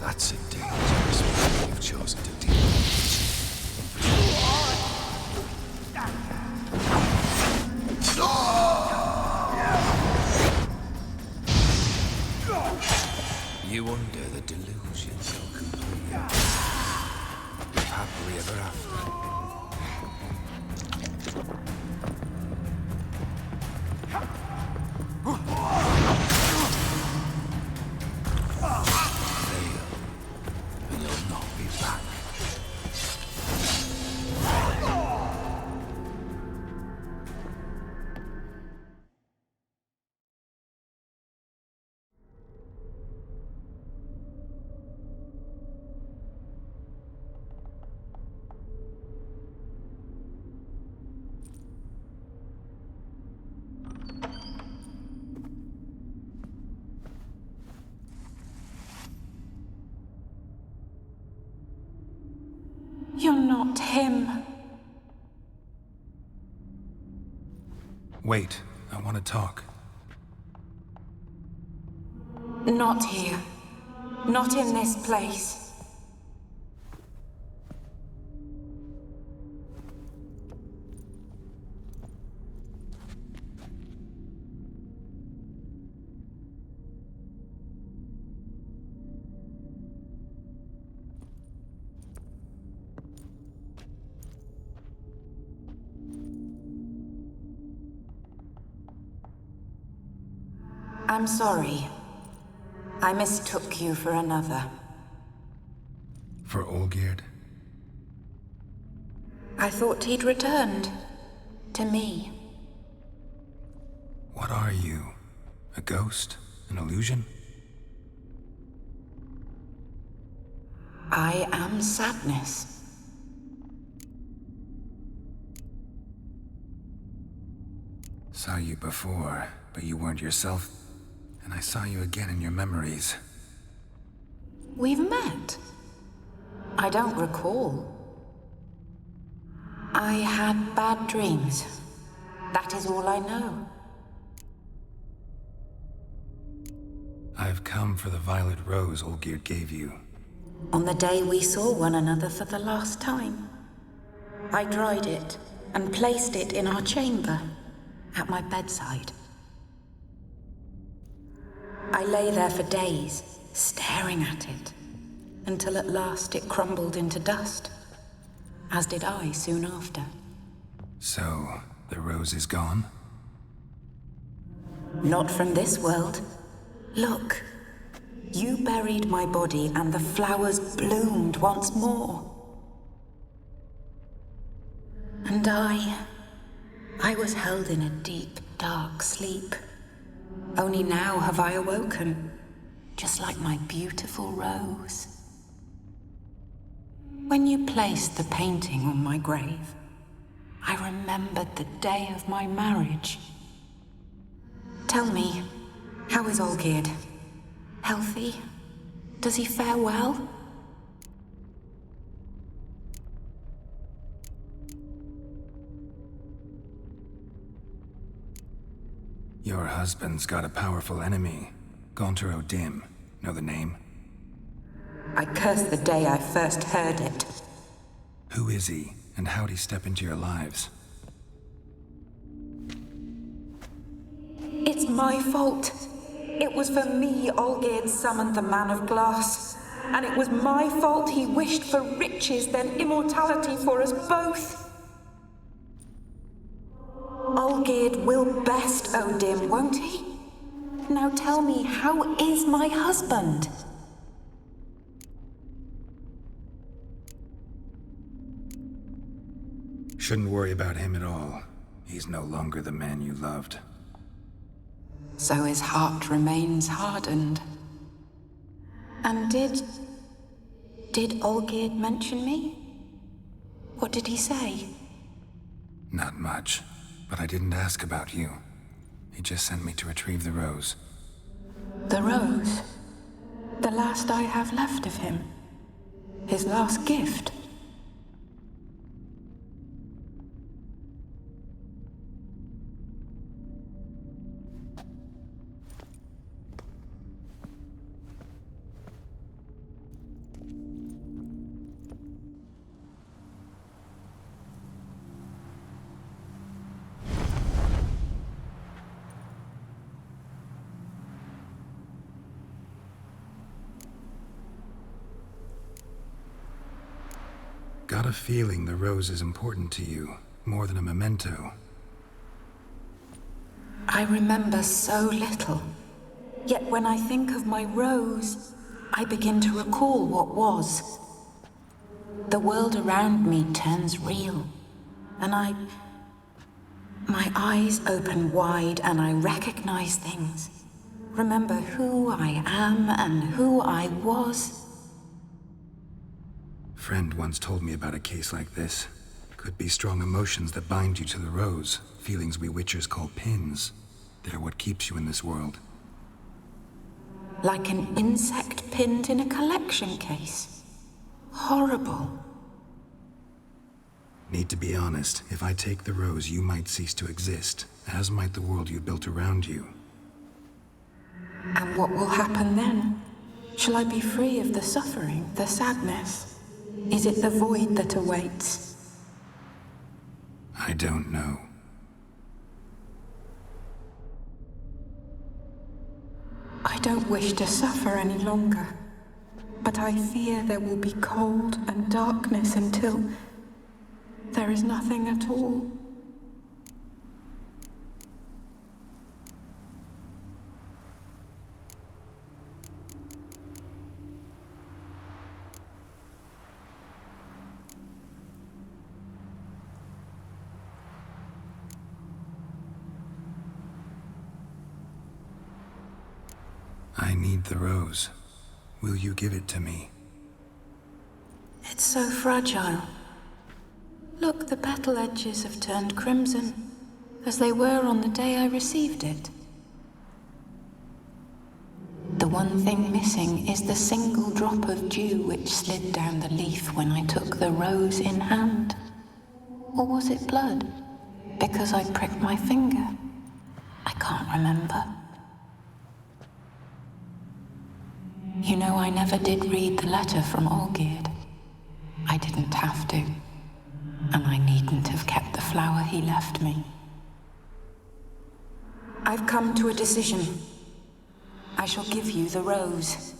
That's a dangerous path you've chosen to deal with. You under the delusion so completely. Live happily ever after. Fail, and you'll not be back. You're not him. Wait, I want to talk. Not here. Not in this place. I'm sorry. I mistook you for another. For Olgierd? I thought he'd returned. To me. What are you? A ghost? An illusion? I am sadness. Saw you before, but you weren't yourself. And I saw you again in your memories. We've met. I don't recall. I had bad dreams. That is all I know. I've come for the violet rose Olgierd gave you. On the day we saw one another for the last time, I dried it and placed it in our chamber, at my bedside. I lay there for days, staring at it, until at last it crumbled into dust, as did I soon after. So, the rose is gone? Not from this world. Look, you buried my body and the flowers bloomed once more. And I was held in a deep, dark sleep. Only now have I awoken, just like my beautiful rose. When you placed the painting on my grave, I remembered the day of my marriage. Tell me, how is Olgierd? Healthy? Does he fare well? Your husband's got a powerful enemy. Gaunter O'Dim. Know the name? I curse the day I first heard it. Who is he, and how'd he step into your lives? It's my fault. It was for me Olgierd summoned the Man of Glass. And it was my fault he wished for riches, then immortality for us both. Olgierd will best O'Dim, won't he? Now tell me, how is my husband? Shouldn't worry about him at all. He's no longer the man you loved. So his heart remains hardened. And did Olgierd mention me? What did he say? Not much, but I didn't ask about you. He just sent me to retrieve the rose. The rose? The last I have left of him? His last gift? got a feeling the rose is important to you, more than a memento. I remember so little. Yet when I think of my rose, I begin to recall what was. The world around me turns real, and my eyes open wide and I recognize things. Remember who I am and who I was. Friend once told me about a case like this. Could be strong emotions that bind you to the rose, feelings we witchers call pins. They're what keeps you in this world. Like an insect pinned in a collection case. Horrible. Need to be honest, if I take the rose, you might cease to exist, as might the world you built around you. And what will happen then? Shall I be free of the suffering, the sadness? Is it the void that awaits? I don't know. I don't wish to suffer any longer, but I fear there will be cold and darkness until there is nothing at all. I need the rose. Will you give it to me? It's so fragile. Look, the petal edges have turned crimson, as they were on the day I received it. The one thing missing is the single drop of dew which slid down the leaf when I took the rose in hand. Or was it blood? Because I pricked my finger? I can't remember. You know, I never did read the letter from Olgierd. I didn't have to. And I needn't have kept the flower he left me. I've come to a decision. I shall give you the rose.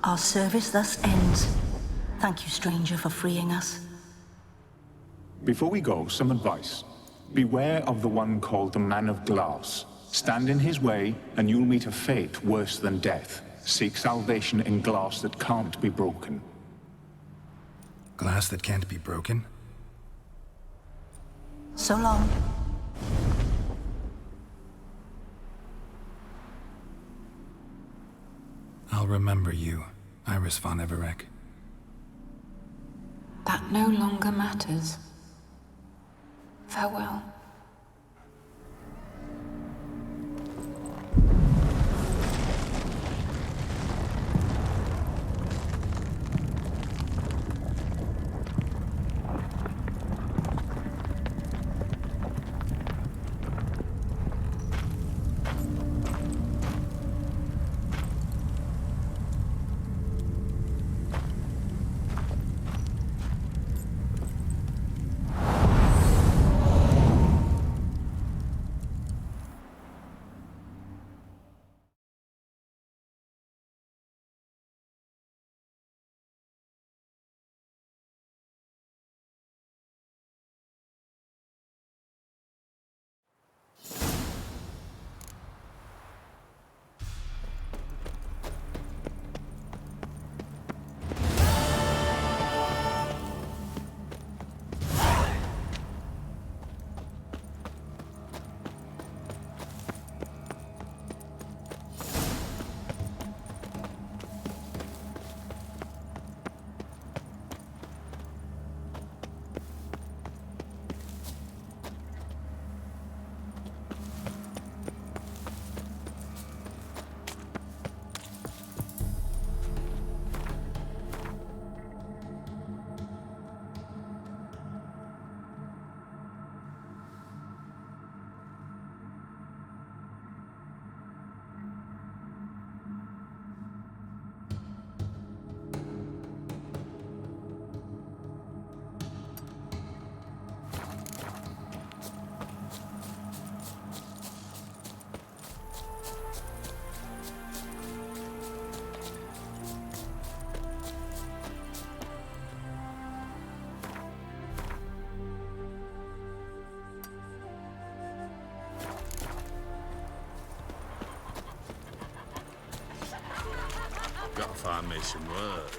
Our service thus ends. Thank you, stranger, for freeing us. Before we go, some advice. Beware of the one called the Man of Glass. Stand in his way, and you'll meet a fate worse than death. Seek salvation in glass that can't be broken. Glass that can't be broken? So long. I'll remember you, Iris von Everec. That no longer matters. Farewell. find me some work.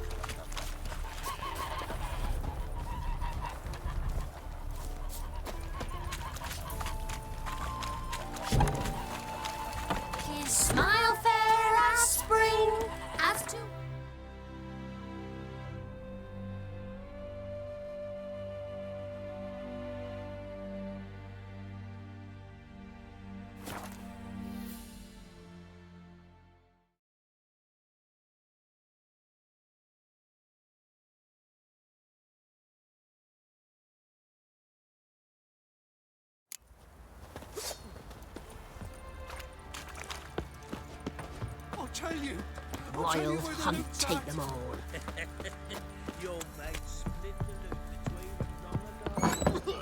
His smile fair as spring, as to I'll hunt take them all. Your mate split the loot between them long ago.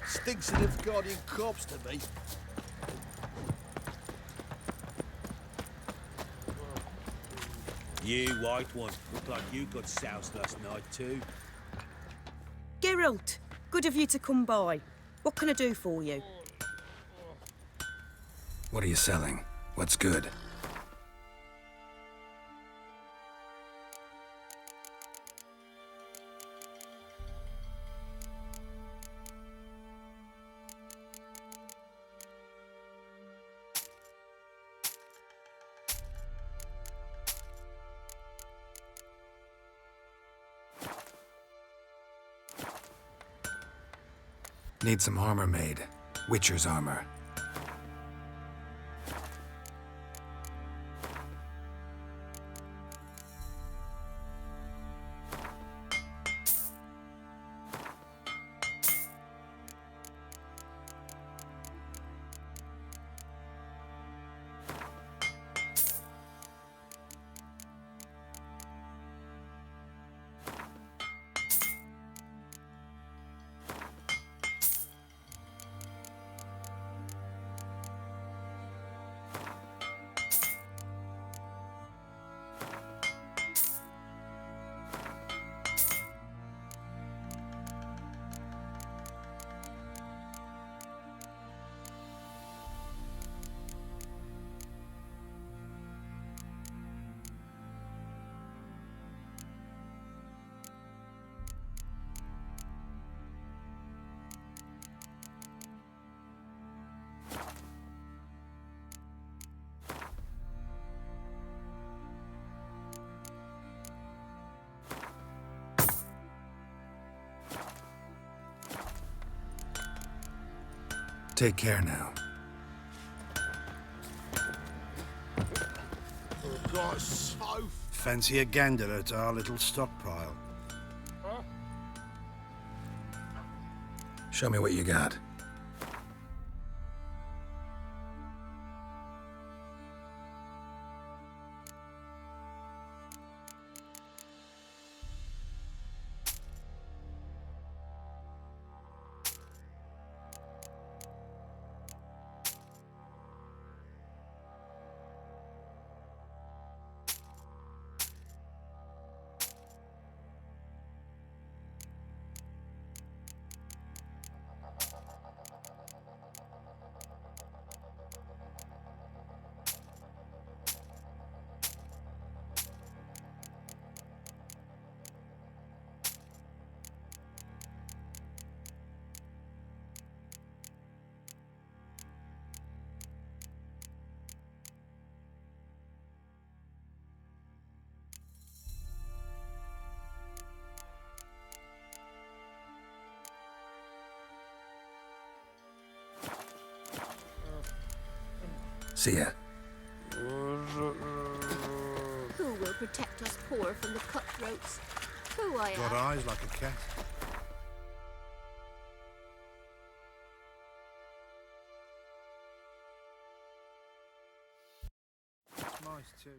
Stinks of guardian corpse to me. You white one, look like you got soused last night too. Geralt, good of you to come by. What can I do for you? What are you selling? What's good? Need some armor made. Witcher's armor. Take care now. Got so. Fancy a gander at our little stockpile? Show me what you got. See ya. Who will protect us poor from the cutthroats? Who I Got am? eyes like a cat. Nice too.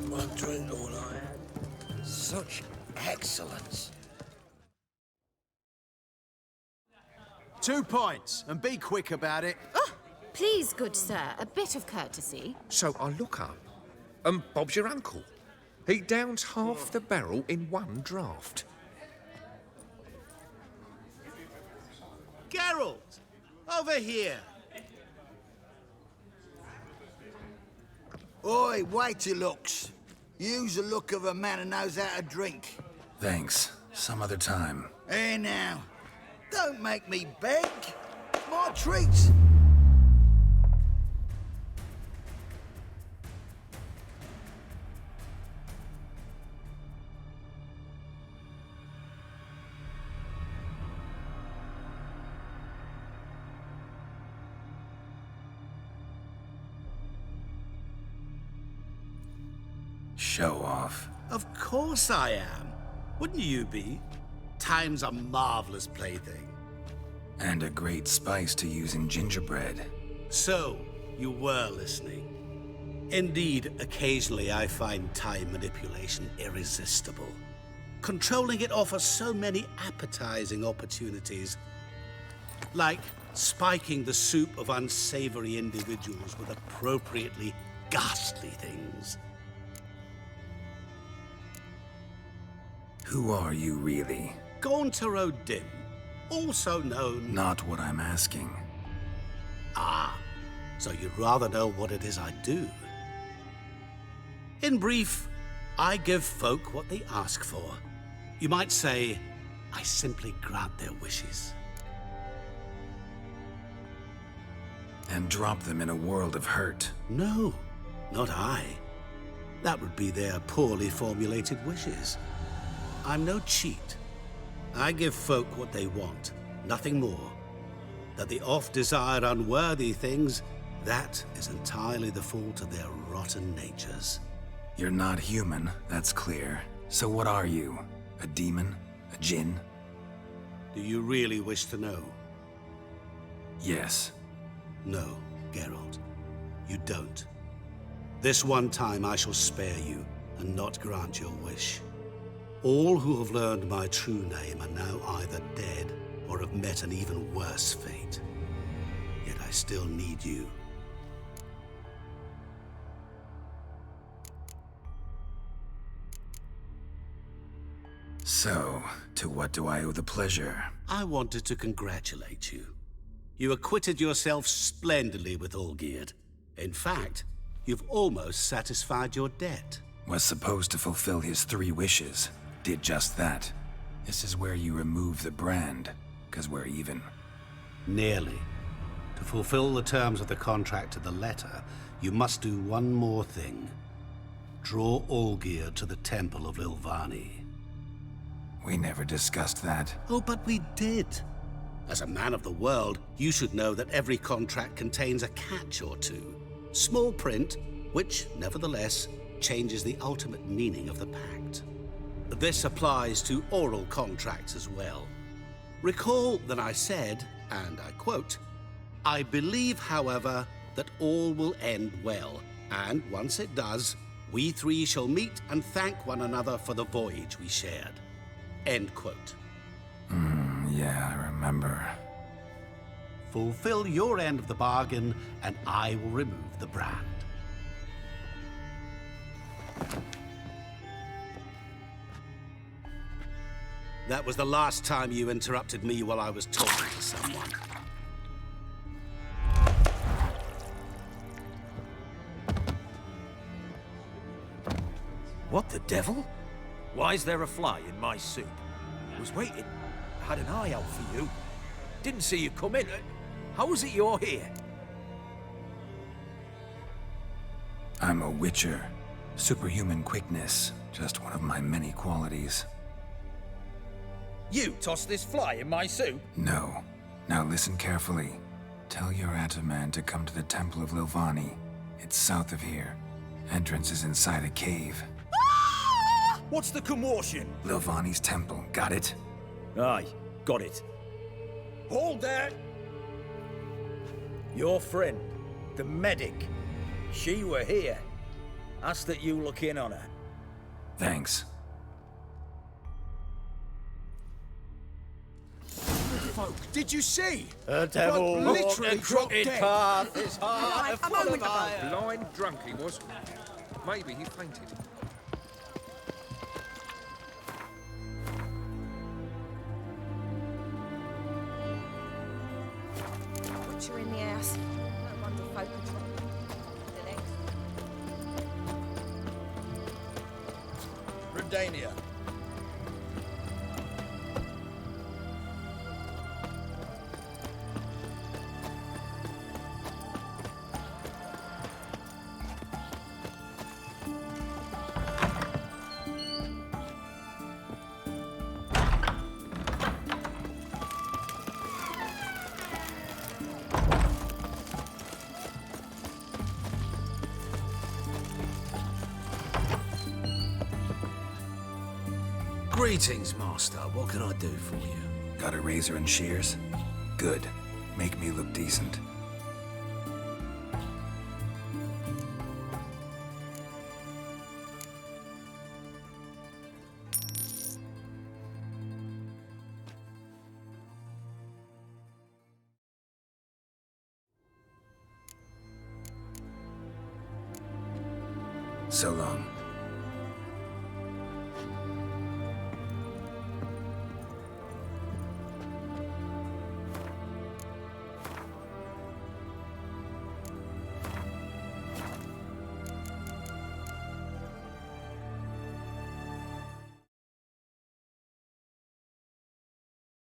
One drink all I had. Such excellence. 2 pints, and be quick about it. Oh, please, good sir, a bit of courtesy. So I look up, and Bob's your uncle. He downs half the barrel in one draught. Geralt! Over here! Oi, waiter looks. Use the look of a man who knows how to drink. Thanks. Some other time. Here now. Don't make me beg. My treat. Show off. Of course I am. Wouldn't you be? Time's a marvelous plaything. And a great spice to use in gingerbread. So, you were listening. Indeed, occasionally I find time manipulation irresistible. Controlling it offers so many appetizing opportunities. Like spiking the soup of unsavory individuals with appropriately ghastly things. Who are you, really? Gaunter O'Dim, also known... Not what I'm asking. Ah, so you'd rather know what it is I do. In brief, I give folk what they ask for. You might say, I simply grant their wishes. And drop them in a world of hurt. No, not I. That would be their poorly formulated wishes. I'm no cheat. I give folk what they want, nothing more. That they oft desire unworthy things, that is entirely the fault of their rotten natures. You're not human, that's clear. So what are you? A demon? A djinn? Do you really wish to know? Yes. No, Geralt. You don't. This one time I shall spare you, and not grant your wish. All who have learned my true name are now either dead or have met an even worse fate. Yet I still need you. So, to what do I owe the pleasure? I wanted to congratulate you. You acquitted yourself splendidly with Olgierd. In fact, you've almost satisfied your debt. Was supposed to fulfill his 3 wishes. Did just that. This is where you remove the brand, 'cause we're even. Nearly. To fulfill the terms of the contract to the letter, you must do one more thing. Draw Olgierd to the Temple of Lilvani. We never discussed that. Oh, but we did. As a man of the world, you should know that every contract contains a catch or two. Small print, which, nevertheless, changes the ultimate meaning of the pact. This applies to oral contracts as well. Recall that I said, and I quote, "I believe, however, that all will end well, and once it does, we 3 shall meet and thank one another for the voyage we shared." End quote. Yeah, I remember. Fulfill your end of the bargain, and I will remove the brand. That was the last time you interrupted me while I was talking to someone. What the devil? Why is there a fly in my soup? I was waiting. I had an eye out for you. Didn't see you come in. How is it you're here? I'm a witcher. Superhuman quickness, just one of my many qualities. You tossed this fly in my soup? No. Now listen carefully. Tell your Ataman to come to the Temple of Lilvani. It's south of here. Entrance is inside a cave. What's the commotion? Lilvani's temple, got it? Aye, got it. Hold there! Your friend, the medic, she were here. Ask that you look in on her. Thanks. Folk, did you see? The devil literally dropped crooked dead. path is hard A full moment of ago. iron. Blind drunk he was. Maybe he fainted. Butcher in the house. No wonder folk are trying the next. Redania. Greetings, Master. What can I do for you? Got a razor and shears? Good. Make me look decent. So long.